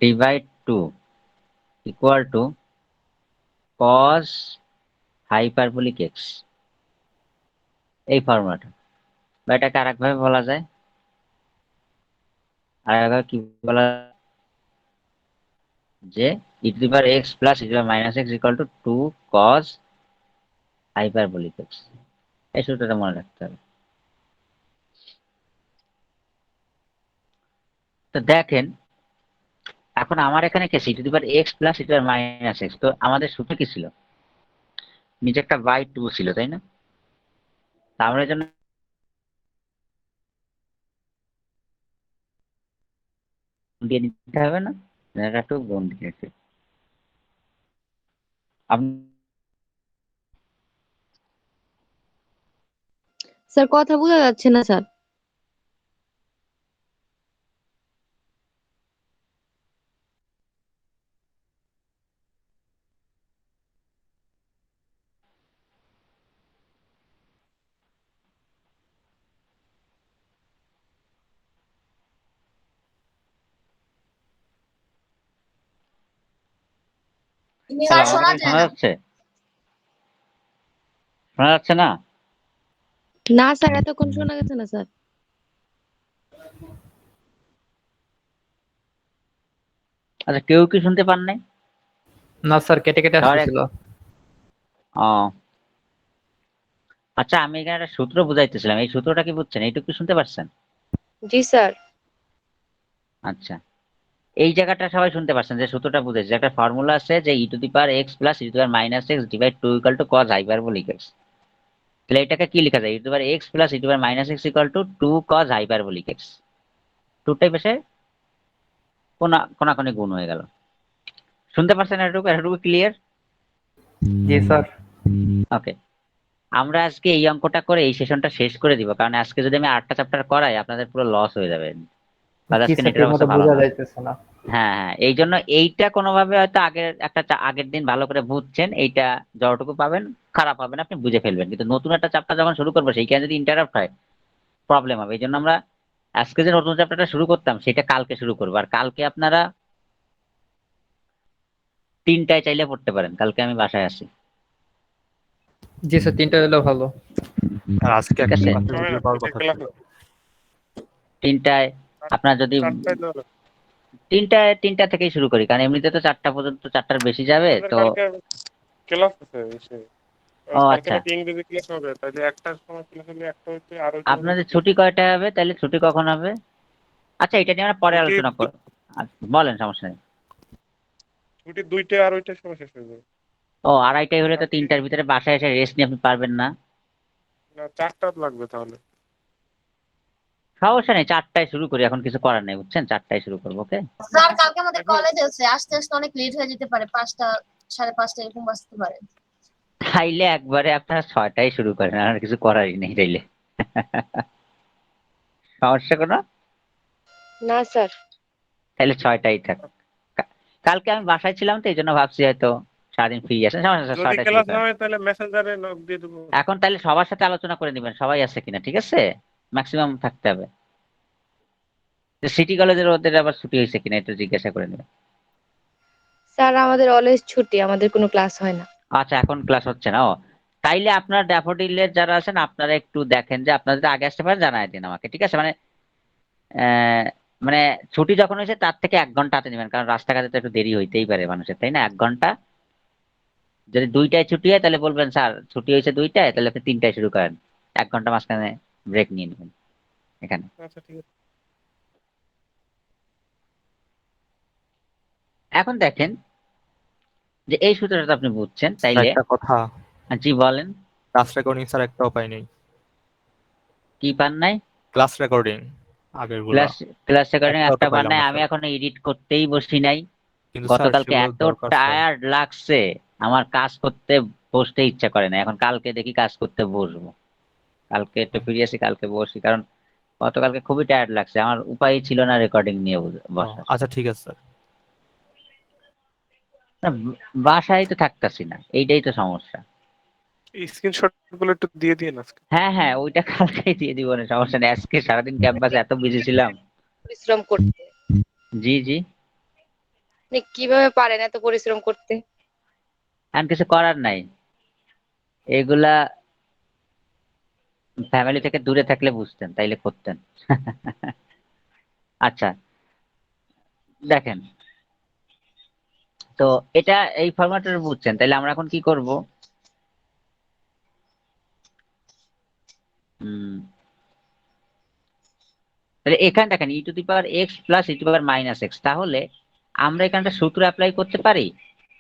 divide 2 equal to cos hyperbolic x, এই ফর্মুলাটা। বা এটাকে আরেকভাবে বলা যায়, আরেকভাবে কি বলা, যে e to the power x plus e to the power minus x equal to 2 cos hyperbolic x, এই সূত্রটা মনে রাখতে হবে। তো দেখেন এখন আমার এখানে কি আছে, e to the power x plus e to the power minus x, তো আমাদের সূত্র কি ছিল, নিচে একটা বাই 2 ছিল তাই না, তা আমরা এর জন্য দিয়ে নিতে হবে না, এটা একটু গুণ দিয়েছে আপনি। স্যার কথা বোঝা যাচ্ছে না স্যার। স্যার আমার শোনা কথা যায় শোনা না। যাচ্ছে, শোনা যাচ্ছে না? না স্যার, এতক্ষণ শোনা গেছে না স্যার। আচ্ছা কেউ কি শুনতে পান নাই? না স্যার, কেটে কেটে সবার আসতেছিল। ও আচ্ছা, আমি এখানে একটা সূত্র বুঝাইতেছিলাম, এই সূত্রটা কি বুঝছেন, এইটুকু শুনতে পারছেন? জি স্যার। আচ্ছা, এই জায়গাটা সবাই শুনতে পারছেন যে সূত্রটা বুঝেছে, একটা ফর্মুলা আছে যে e to the power x plus e to the power minus x divide 2 equal to cos hyperbolic x, তাহলে এটাকে কি লেখা যায়, e to the power x plus e to the power minus x equal to 2 cos hyperbolic x, টুটাই পেশে কোনাকুনি গুণ হয়ে গেল। শুনতে পারছেন এটুকু, এটুকু ক্লিয়ার? জি স্যার। ওকে, আমরা আজকে এই অঙ্কটা করে এই সেশনটা শেষ করে দিব, কারণ আজকে যদি আমি 8টা চ্যাপ্টার করাই আপনাদের পুরো লস হয়ে যাবে, কারণ জি আজকে স্যার, নেটের ঠিক মতো অবস্থা ভালো বোঝা না। যাইতেছে না। হ্যাঁ হ্যাঁ, এই জন্য এইটা কোনোভাবে হয়তো আগের দিন ভালো করে বুঝছেন, এইটা যতটুকু পাবেন খারাপ হবে না, আপনি বুঝে ফেলবেন, কিন্তু নতুন একটা চ্যাপ্টার যখন শুরু করবো সেইখানে যদি ইন্টারাপ্ট হয় প্রবলেম হবে। এই জন্য আমরা আজকে যে নতুন চ্যাপ্টারটা শুরু করতাম সেটা কালকে শুরু করবো, আর কালকে আপনারা 3টায় চাইলে পড়তে পারেন, কালকে আমি বাসায় আসি। জি স্যার, 3টা হলেও ভালো। আর আজকে ঠিক একটা আছে, ক্লাসে সময় ভিডিও পাওয়ার কথা ক্লাস ছিল। 3টায় আপনার যদি 4টায় দেওয়া লাগবে। 3টা থেকেই শুরু করি, কারণ এমনিতে তো 4টা পর্যন্ত, 4টার বেশি যাবে আমাদের তো। কালকে ক্লাস আছে এসে। ও কালকে আচ্ছা, নাকি ইংরেজি ক্লাস হবে, তাহলে একটার সময় ক্লাস হলে একটা হচ্ছে, আর ওইটা হলে আপনাদের দুটো। ছুটি কয়টায় হবে, তাহলে ছুটি কখন হবে? আচ্ছা এটা নিয়ে আমরা পরে ছুটি আলোচনা কর, আচ্ছা, বলেন সমস্যা নেই। ছুটি 2টায়, আর ওইটার সময় শেষ হয়ে যাবে। ও 2:30 হলে তো আর 3টার ভিতরে বাসায় এসে রেস্ট নিয়ে আপনি পারবেন না। না, 4টা লাগবে তাহলে। সমস্যা নেই, 4টায় শুরু করি, এখন কিছু করার নেই বুঝছেন, 4টায় শুরু করবো। ওকে, স্যার কালকে আমাদের এখন কলেজ আছে, আসতে আসতে অনেক লেট হয়ে যেতে পারে, 5টা 5:30 এরকম বাজতে পারে। তাইলে একবারে আপনারা 6টায় শুরু করেন, আর কিছু করারই নেই তাইলে। সমস্যা কোনো, না স্যার। তাইলে 6টাই থাক। কালকে আমি বাসায় ছিলাম তো এই জন্য ভাবছি হয়তো সারাদিন ফ্রি আছেন, সমস্যা নেই, যদি 6টায় শুরু ক্লাস না করেন। হয় তাহলে মেসেঞ্জারে নক দিয়ে দেবো। এখন তাহলে সবার সাথে আলোচনা করে নিবেন সবাই আছে কিনা, ঠিক আছে, ম্যাক্সিমাম থাকতে হবে। সিটি কলেজের ওদের আবার ছুটি হয়েছে কিনা একটু জিজ্ঞাসা করে নেবেন। স্যার আমাদের অলওয়েজ ছুটি, আমাদের কোনো ক্লাস হয় না। আচ্ছা এখন ক্লাস হচ্ছে না, ও তাইলে আপনার ড্যাফোডিলের যারা আছেন আপনারা একটু দেখেন যে আপনারা যদি আগে আসতে পারেন জানাই দিন আমাকে, ঠিক আছে, আহ, মানে ছুটি যখন হয়েছে তার থেকে 1 ঘন্টা হাতে নেবেন, কারণ রাস্তাঘাটে তো একটু দেরি হইতেই পারে মানুষের, তাই না, 1 ঘন্টা। যদি 2টায় ছুটি হয় তাহলে বলবেন স্যার ছুটি হয়েছে 2টায়, তাহলে আপনি 3টায় শুরু করেন, 1 ঘন্টা মাঝখানে ব্রেক নিয়ে নেবেন এখানে। আচ্ছা ঠিক আছে। এখন দেখেন যে এই সূত্রটা তো আপনি বুঝছেন, স্যার তাইলে একটা কথা, জি বলেন। ক্লাস রেকর্ডিং স্যার একটা উপায় নেই। কি পান নাই? ক্লাস রেকর্ডিং আগের গুলা ক্লাস ক্লাস রেকর্ডিং একটাও তো একটা পান পাইলাম নাই, না আমি স্যার। এখনো এডিট করতেই বসি নাই। কিন্তু স্যার গতকালকে সেগুলো এত দরকার স্যার। টায়ার্ড লাগছে, আমার কাজ করতে বসতে ইচ্ছা করে না, এখন কালকে দেখি কাজ করতে বসবো, কালকে একটু ফিরে আসি, কালকে বসি, কারণ গতকালকে খুবই টায়ার্ড লাগছে, আমার উপায় ছিল না রেকর্ডিং নিয়ে বসার। আচ্ছা ঠিক আছে স্যার। না, বাসায় তো থাকতাছি না, এইটাই তো সমস্যা। স্ক্রিনশট গুলো একটু দিয়ে দিন আজকে। হ্যাঁ হ্যাঁ, ওইটা কালকেই দিয়ে দিব না, সমস্যা নেই। আজকে সারাদিন ক্যাম্পাসে এত বিজি ছিলাম। পরিশ্রম করতে জি জি, আপনি কিভাবে পারেন এত পরিশ্রম করতে? আর কিছু করার নাই, এগুলা ফ্যামিলি থেকে দূরে থাকলে বুঝতেন, তাইলে করতেন। আচ্ছা দেখেন, তো এটা এই ফরম্যাটে বুঝছেন, তাহলে আমরা এখন কি করব? তাহলে এখানে দেখেন e to the power x plus e to the power minus x, তাহলে আমরা এখানটা সূত্র অ্যাপ্লাই করতে পারি।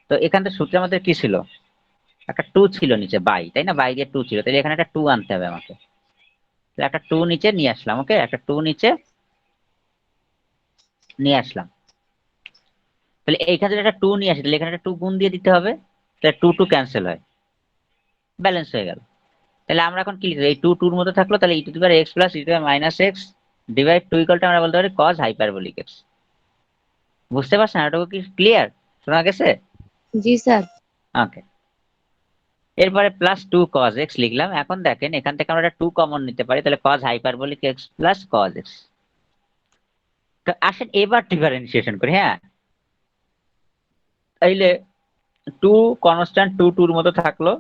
তো এখানটা সূত্রে আমাদের কি ছিল? একটা 2 ছিল নিচে বাই, তাই না? বাই দিয়ে 2 ছিল, তাহলে এখানে একটা 2 আনতে হবে আমাকে। তাহলে একটা 2 নিচে নিয়ে আসলাম, ওকে, একটা 2 নিচে নিয়ে আসলাম। তাহলে এইখানে যদি একটা 2 নিয়ে আসি, তাহলে এখানে একটা 2 গুণ দিয়ে দিতে হবে, তাহলে 2 2 ক্যান্সেল হয়, ব্যালেন্স হয়ে গেল। তাহলে আমরা এখন কি লিখব? এই 2 2 এর মধ্যে থাকলো, তাহলে e to the power x plus e to the power minus x divide 2 equal to আমরা বলতে পারি cos হাইপারবোলিক এক্স। বুঝতে পারছেন? এটুকু কি ক্লিয়ার? শোনা গেছে? জি স্যার। ওকে, এরপরে প্লাস 2 cos x লিখলাম। এখন দেখেন এখান থেকে আমরা একটা 2 কমন নিতে পারি, তাহলে cos hyperbolic x plus cos x। তো আসেন এবার ডিফারেন্সিয়েশন করি। হ্যাঁ, তাইলে 2 কনস্ট্যান্ট 2 2 এর মতো থাকলো,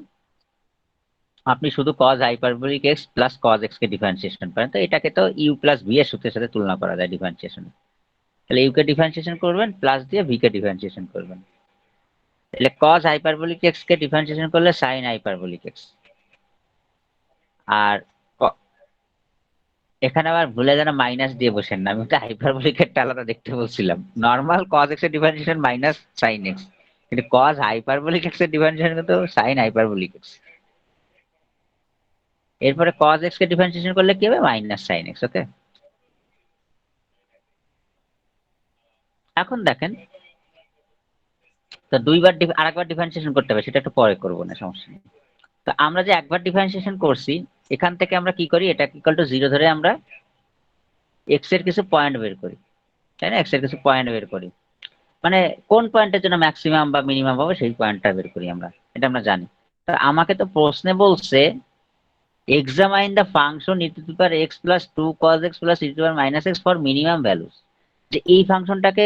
আপনি শুধু cos hyperbolic x plus cos x কে ডিফারেন্সিয়েশন করেন, তো এটাকে তো u প্লাস v এর সূত্রের সাথে তুলনা করা যায় ডিফারেন্সিয়েশন। তাহলে u কে ডিফারেন্সিয়েশন করবেন, প্লাস দিয়ে v কে ডিফারেন্সিয়েশন করবেন। তাহলে cos হাইপারবোলিক x কে ডিফারেন্সিয়েশন করলে sin হাইপারবোলিক x। আর এখানে আবার ভুলে যেন মাইনাস দিয়ে বসেন না, আমি তো হাইপারবোলিক একটা আলাদা দেখতে বলছিলাম। নরমাল cos x এর ডিফারেন্সিয়েশন মাইনাস sin x, কিন্তু cos হাইপারবোলিক x এর ডিফারেন্সিয়েশন কিন্তু sin হাইপারবোলিক x। এরপরে cos x কে ডিফারেন্সিয়েশন করলে কি হবে? Minus sin x। ওকে, এখন দেখেন তো দুইবার আরেকবার ডিফারেন্সিয়েশন করতে হবে, সেটা একটু পরে করবো না, সমস্যা নেই। তো আমরা যে একবার ডিফারেন্সিয়েশন করছি, এখান থেকে আমরা কি করি? এটা ইকুয়াল টু 0 ধরে আমরা x এর কিছু পয়েন্ট বের করি, তাই না? x এর কিছু পয়েন্ট বের করি, মানে কোন পয়েন্টের জন্য ম্যাক্সিমাম বা মিনিমাম পাবো সেই পয়েন্টটা বের করি আমরা, এটা আমরা জানি। তো আমাকে তো প্রশ্নে বলছে examine the function E to the power x plus 2 cos x plus e to the power minus x for minimum values. যে এই ফাংশনটাকে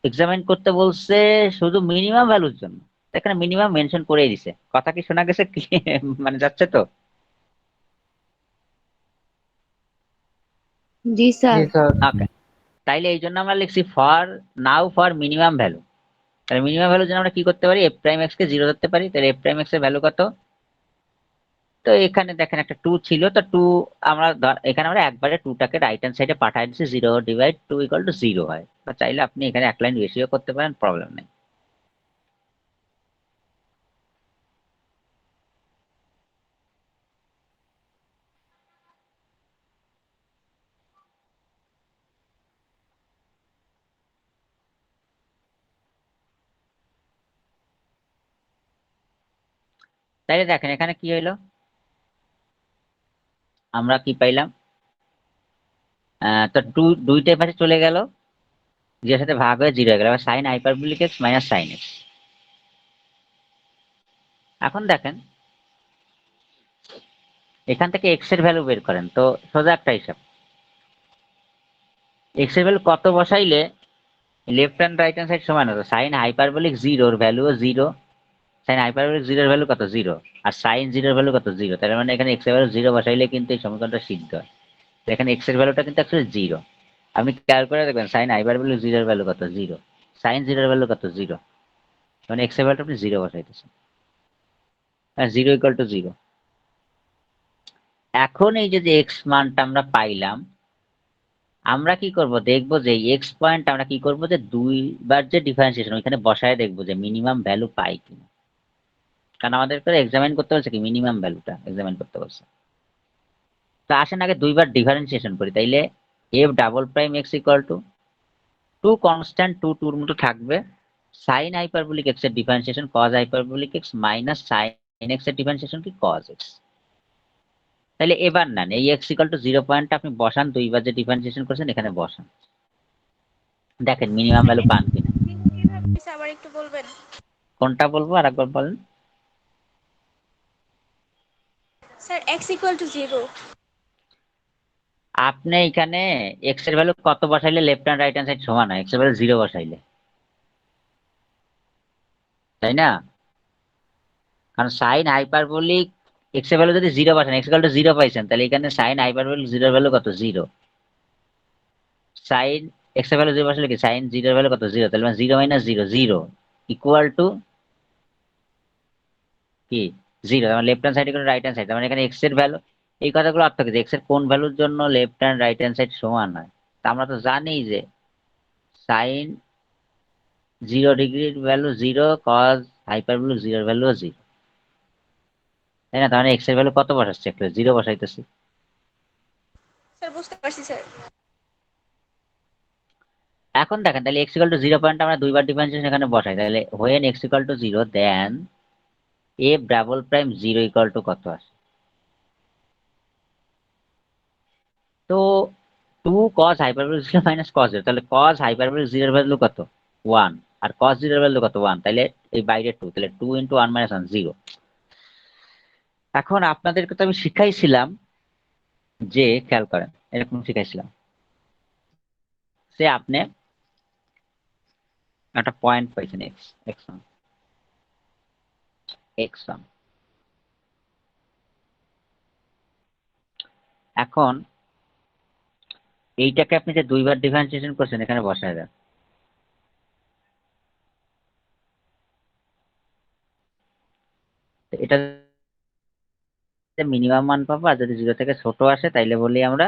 এক্সামাইন করতে বলছে শুধু মিনিমাম ভ্যালুর জন্য, এখানে মিনিমাম মেনশন করেই দিছে। কথা কি শোনা গেছে? মানে যাচ্ছে তো? জি স্যার। জি স্যার। ওকে, তাইলে এই জন্য আমরা লিখছি for now for minimum value. তাহলে মিনিমাম ভ্যালুর জন্য আমরা কি করতে পারি? এফ প্রাইম এক্স কে 0 ধরতে পারি। তাহলে এফ প্রাইম এক্স এর ভ্যালু কত? তো এখানে দেখেন একটা 2 ছিল, তো 2 আমরা এখানে আমরা একবারে 2 টাকে রাইট হ্যান্ড সাইডে পাঠিয়ে দিচ্ছি, 0 ডিভাইড 2 ইকুয়াল টু 0 হয়। বা চাইলে আপনি এখানে এক লাইন বেশিও করতে পারেন, প্রবলেম নেই। তাইলে দেখেন এখানে কি হইলো, আমরা কি পাইলাম? তো দুইটাই পাশে চলে গেল, যেটার সাথে ভাগ হয়ে 0 হয়ে গেল, sign hyperbolic x minus sine x. এখন দেখেন এখান থেকে এক্স এর ভ্যালু বের করেন, তো সোজা একটা হিসাব, এক্স এর ভ্যালু কত বসাইলে left hand right hand side সমান হতো? সাইন হাইপারবোলিক 0 এর ভ্যালু 0, সাইন হাইপারবোলিক 0 এর ভ্যালু কত? 0, আর সাইন 0 এর ভ্যালু কত? 0। তার মানে এখানে এক্স এর ভ্যালু 0 বসাইলে কিন্তু এই সমীকরণটা সিদ্ধ হয়। তো এখানে এক্স এর ভ্যালুটা কিন্তু অ্যাকচুয়ালি 0। আপনি খেয়াল করে দেখবেন সাইন হাইপারবোলিক 0 এর ভ্যালু কত? 0, সাইন 0 এর ভ্যালু কত? 0, মানে এক্স এর ভ্যালুটা আপনি 0 বসাইতেছেন, আর 0 ইকুয়াল টু 0। এখন এই যে এক্স মানটা আমরা পাইলাম, আমরা কি করব? দেখবো যে এক্স পয়েন্ট আমরা কি করব, যে দুইবার যে ডিফারেন্সিয়েশন ওইখানে বসায় দেখবো যে মিনিমাম ভ্যালু পাই কিনা, কারণ আমাদের করে এক্সামিন করতে বলছে কি মিনিমাম ভ্যালুটা এক্সামিন করতে বলছে। তো আসেন আগে দুইবার ডিফারেন্সিয়েশন করি, তাইলে F double prime x equal to 2 constant 2 2 এর মতো থাকবে, সাইন হাইপারবোলিক এক্স এর differentiation cos hyperbolic x minus sine x এর ডিফারেন্সিয়েশন কি cos এক্স। তাহলে এবার নেন এই x ইকুয়াল টু 0 পয়েন্টটা আপনি বসান, দুইবার যে ডিফারেন্সিয়েশন করছেন এখানে বসান, দেখেন মিনিমাম ভ্যালু পান কিনা। কিভাবে হয়েছে আবার একটু বলবেন? কোনটা বলবো আরেকবার বলেন। Sir x equal to 0। আপনি এখানে x এর ভ্যালু কত বসাইলে left hand right hand side সমান হয়? x এর ভ্যালু 0 বসাইলে, তাই না? কারণ সাইন হাইপারবোলিক x এর ভ্যালু যদি 0 বসান, x ইকুয়াল টু 0 পাইছেন, তাহলে এখানে সাইন হাইপারবোলিক 0 এর ভ্যালু কত? 0। সাইন x এর ভ্যালু 0 বসালে কি সাইন 0 এর ভ্যালু কত? 0। তাহলে 0 মাইনাস 0 0 ইকুয়াল টু কি 0। মানে left hand side equal right hand side, মানে এখানে x এর ভ্যালু, এই কথাগুলো অর্থ কি x এর কোন ভ্যালুর জন্য left hand right hand side সমান হয়? তা আমরা তো জানি যে সাইন 0 ডিগ্রির ভ্যালু 0, কজ হাইপারবোলিক 0 এর ভ্যালু 0, তাই না? তাহলে x এর ভ্যালু কত বসাচ্ছি? একটা 0 বসাইতেছি। স্যার বুঝতে পারছি স্যার। এখন দেখেন তাহলে x ইকুয়াল টু 0 পয়েন্ট আমরা দুইবার ডিফারেন্সিয়েশন এখানে বসাই, তাহলে when x equal to 0 then f double prime 0 equal to কত আসে? তো 2 cos হাইপারবোলিক 0 মাইনাস cos 0, তাহলে cos হাইপারবোলিক 0 এর ভ্যালু কত? 1, আর cos 0 এর ভ্যালু কত? 1, তাহলে এই বাইরে 2, তাহলে 2 ইনটু 1 মাইনাস 1 0। এখন আপনাদেরকে তো আমি শিখাইছিলাম যে, খেয়াল করেন এরকম শিখাইছিলাম সে আপনি একটা পয়েন্ট পাইছেন x1 এখন এইটাকে আপনি যে দুইবার ডিফারেন্সিয়েশন করছেন এখানে বসায় দেন। এটা মিনিমাম মান পাবো, আর যদি 0 থেকে ছোট আসে তাইলে বলি আমরা,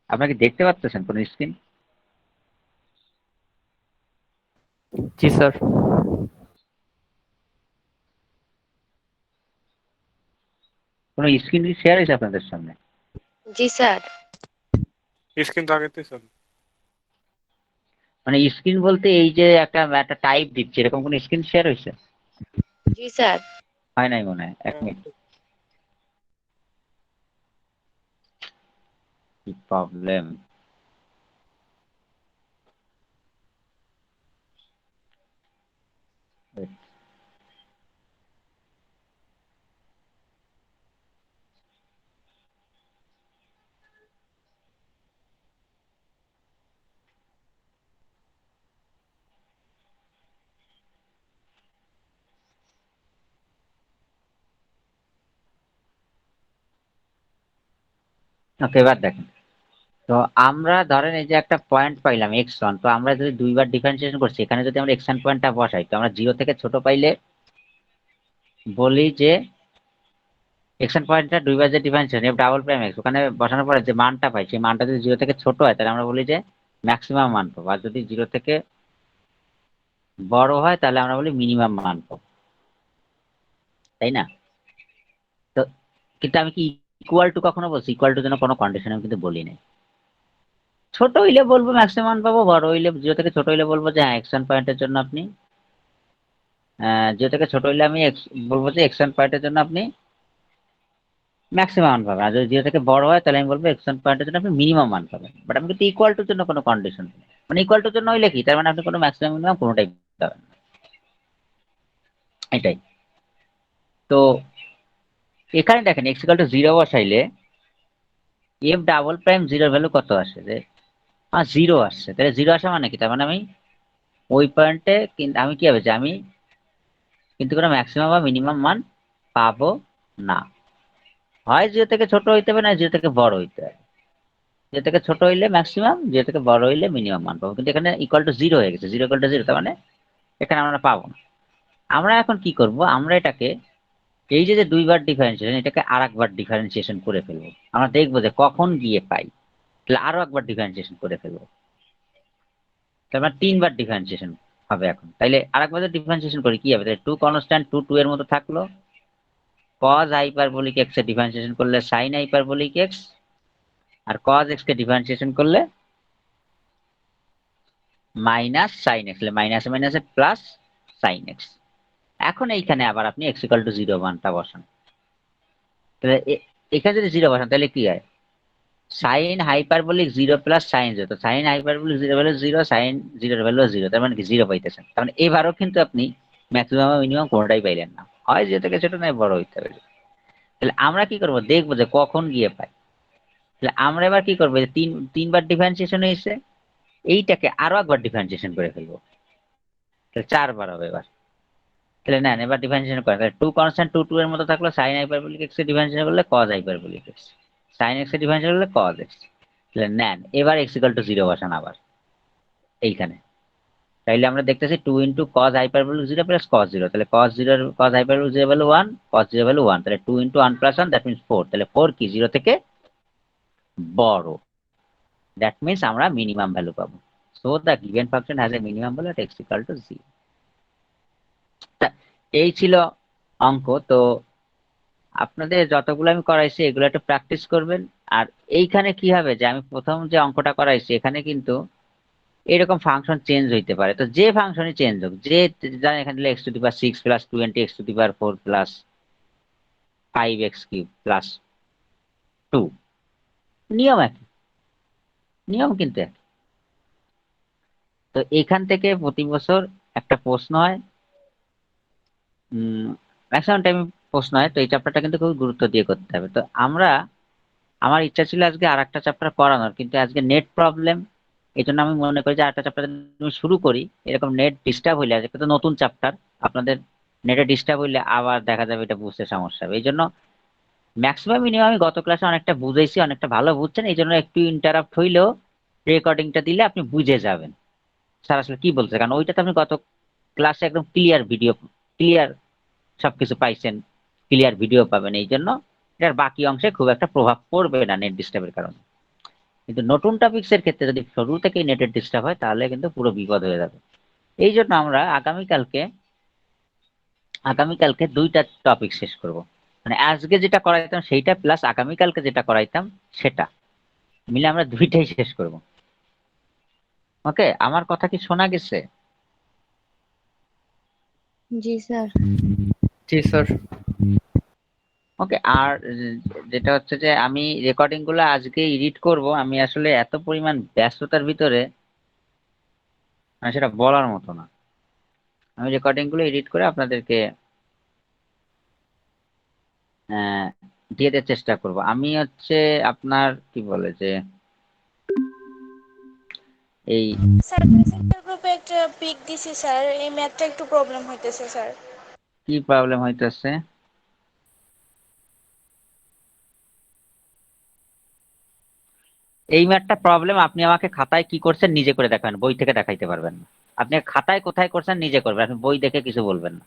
আপনাকে দেখতে পাচ্ছেন কোন স্ক্রিন? জি স্যার। কোন স্ক্রিন কি শেয়ার হয়েছে আপনাদের সামনে? জি স্যার। স্ক্রিন তো আগেতেই ছিল। মানে স্ক্রিন বলতে এই যে একটা একটা টাইপ দিচ্ছে, এরকম কোন স্ক্রিন শেয়ার হয়েছে? জি স্যার। হয় নাই মনে হয়। এক মিনিট, কি প্রবলেম? ওকে, এবার দেখেন তো আমরা ধরেন এই যে একটা পয়েন্ট পাইলাম x1, তো আমরা যদি দুইবার ডিফারেন্সিয়েশন করছি, এখানে যদি আমরা x1 পয়েন্টটা বসাই, তো আমরা 0 থেকে ছোট পাইলে বলি যে x1 পয়েন্টটা দুইবার যে differentiation f double prime x, ওখানে বসানোর পরে যে মানটা পাই সেই মানটা যদি 0 থেকে ছোট হয় তাহলে আমরা বলি যে ম্যাক্সিমাম মান পাবো, আর যদি 0 থেকে বড় হয় তাহলে আমরা বলি মিনিমাম মান পাবো, তাই না? তো কিন্তু আমি কি ইকুয়াল টু কখনো বলছি? ইকুয়াল টু জন্য কোনো কন্ডিশন আমি কিন্তু বলি নাই। ছোট হইলে বলবো ম্যাক্সিমাম পাবো, বড় হইলে 0 থেকে ছোট হইলে বলবো যে হ্যাঁ x1 পয়েন্টের জন্য আপনি 0 থেকে ছোট হইলে আমি বলবো যে x1 পয়েন্টের জন্য আপনি ম্যাক্সিমাম মান পাবেন, আর যদি 0 থেকে বড় হয় তাহলে আমি বলবো x1 পয়েন্টের জন্য আপনি মিনিমাম মান পাবেন। বাট আমি কিন্তু ইকুয়াল টুর জন্য কোনো কন্ডিশন নেই, মানে ইকুয়াল টুর জন্য হইলে কি তার মানে আপনি কোনো ম্যাক্সিমাম মিনিমাম কোনোটাই পাবেন না, এটাই। তো এখানে দেখেন x equal to 0 বসাইলে f double prime 0 value কত আসে? যে 0 আসছে, তাহলে 0 আসা মানে কি? তার মানে আমি ওই পয়েন্টে কিন্তু আমি কি হবে যে আমি কিন্তু কোনো ম্যাক্সিমাম বা মিনিমাম মান পাবো না, হয় 0 থেকে ছোট হইতে হবে না 0 থেকে বড় হইতে হবে। 0 থেকে ছোট হইলে ম্যাক্সিমাম, 0 থেকে বড় হইলে মিনিমাম মান পাবো, কিন্তু এখানে ইকুয়াল টু 0 হয়ে গেছে, 0 ইকুয়াল টু 0, তার মানে এখানে আমরা পাবো না। আমরা এখন কি করব? আমরা এটাকে এই যে দুইবার ডিফারেন্সিয়েশন, এটাকে আরেকবার ডিফারেন্সিয়েশন করে ফেলবো। আমরা দেখবো যে কখন গিয়ে পাই, তাহলে আরো একবার ডিফারেন্সিয়েশন করে ফেলবো, তারপর 3বার ডিফারেন্সিয়েশন হবে এখন। তাইলে আরেকবার যদি ডিফারেন্সিয়েশন করি কি হবে? তাহলে 2 কনস্ট্যান্ট 2 2 এর মতো থাকলো, cos হাইপারবোলিক x এর ডিফারেন্সিয়েশন করলে sin হাইপারবোলিক x, আর cos x কে ডিফারেন্সিয়েশন করলে মাইনাস sin x, মাইনাসে মাইনাসে প্লাস sin x। এখন এইখানে আবার আপনি x ইকুয়াল টু 0 মানটা বসান। তাহলে এখানে যদি 0 বসান তাহলে কি হয়, সাইন হাইপারবোলিক 0 প্লাস সাইন 0, তো sine hyperbolic 0 value 0, sine 0 value 0, তার মানে কি 0 পাইতেছেন। তার মানে এবারও কিন্তু আপনি ম্যাক্সিমাম মিনিমাম কোনটাই পাইলেন না, হয় যে থেকে ছোট নয় বড় হইতে হবে। তাহলে আমরা কি করব, দেখবো যে কখন গিয়ে পাই। তাহলে আমরা এবার কি করবো, যে তিনবার ডিফারেন্সিয়েশন হয়েছে, এইটাকে আরো একবার ডিফারেন্সিয়েশন করে ফেলবো, তাহলে 4 বার হবে এবার। তাহলে নেন এবার ডিফারেন্সিয়েশন করেন, তাহলে 2 কনস্ট্যান্ট 2 2 এর মতো থাকলো, সাইন হাইপারবোলিক x এর ডিফারেন্সিয়েশন করলে cos hyperbolic x, sine x এর ডিফারেন্সিয়েশন করলে cos x। তাহলে নেন এবার x ইকুয়াল টু 0 বসান আবার এইখানে। তাইলে আমরা দেখতেছি 2 into cos hyperbolic 0 plus cos 0, তাহলে cos 0 cos hyperbolic 0 value 1, cos 0 value 1, তাহলে 2 ইনটু 1 প্লাস 1 দ্যাট মিন্স 4, তাহলে 4 কি 0 থেকে বড়, দ্যাট মিন্স আমরা মিনিমাম ভ্যালু পাবো। So the given function has a minimum value at x equal to 0। এই ছিল অঙ্ক। তো আপনাদের যতগুলো আমি করাইছি এগুলো একটু প্র্যাকটিস করবেন। আর এইখানে কি হবে, যে আমি প্রথম যে অঙ্কটা করাইছি এখানে কিন্তু এরকম ফাংশন চেঞ্জ হইতে পারে, তো যে ফাংশনই চেঞ্জ হোক, যে জানেন এখানে x two the power 6 plus 20 x two the power 4 plus 5x cube plus 2, নিয়ম একই, নিয়ম কিন্তু একই। তো এখান থেকে প্রতি বছর একটা প্রশ্ন হয়, ম্যাক্সিমাম টাইম প্রশ্ন হয়, তো এই চ্যাপ্টারটা কিন্তু খুব গুরুত্ব দিয়ে করতে হবে। তো আমার ইচ্ছা ছিল আজকে আর একটা চ্যাপ্টার করানোর, কিন্তু আজকে নেট প্রবলেম, এই জন্য আমি মনে করি যে আরেকটা চ্যাপ্টার আমি শুরু করি, এরকম নেট ডিস্টার্ব হইলে, আজকে তো নতুন চ্যাপ্টার, আপনাদের নেটে ডিস্টার্ব হইলে আবার দেখা যাবে এটা বুঝতে সমস্যা হবে। এই জন্য ম্যাক্সিমাম মিনিমাম আমি গত ক্লাসে অনেকটা বুঝাইছি, অনেকটা ভালো বুঝছেন, এই জন্য একটু ইন্টারাপ্ট হইলেও রেকর্ডিংটা দিলে আপনি বুঝে যাবেন স্যার আসলে কি বলছে, কারণ ওইটাতে আপনি গত ক্লাসে একদম ক্লিয়ার ভিডিও, ক্লিয়ার সবকিছু পাইছেন, ক্লিয়ার ভিডিও পাবেন, এই জন্য এটার বাকি অংশে খুব একটা প্রভাব পড়বে না নেট ডিস্টার্বের কারণে। কিন্তু নতুন টপিকস এর ক্ষেত্রে যদি শুরু থেকেই নেটের ডিস্টার্ব হয় তাহলে কিন্তু পুরো বিপদ হয়ে যাবে। এই জন্য আমরা আগামীকালকে 2টা টপিক শেষ করব, মানে আজকে যেটা করাইতাম সেইটা প্লাস আগামীকালকে যেটা করাইতাম সেটা মিলে আমরা 2টাই শেষ করব। ওকে, আমার কথা কি শোনা গেছে? জি স্যার। জি স্যার। ওকে। আর যেটা হচ্ছে যে আমি রেকর্ডিং গুলো আজকে এডিট করব, আমি আসলে এত পরিমাণ ব্যস্ততার ভিতরে মানে সেটা বলার মতো না। আমি রেকর্ডিং গুলো এডিট করে আপনাদেরকে দিয়ে দেওয়ার চেষ্টা করব। আমি হচ্ছে আপনার কি বলে যে এই স্যার মেসেঞ্জার গ্রুপে একটা পিক দিছি স্যার, এই ম্যাথটা একটু প্রবলেম হইতেছে স্যার। কি প্রবলেম হইতেছে? এই ম্যাথটা প্রবলেম আপনি আমাকে খাতায় কি করছেন নিজে করে দেখাবেন, বই থেকে দেখাইতে পারবেন না। আপনি খাতায় কোথায় করছেন নিজে করবেন, আপনি বই দেখে কিছু বলবেন না।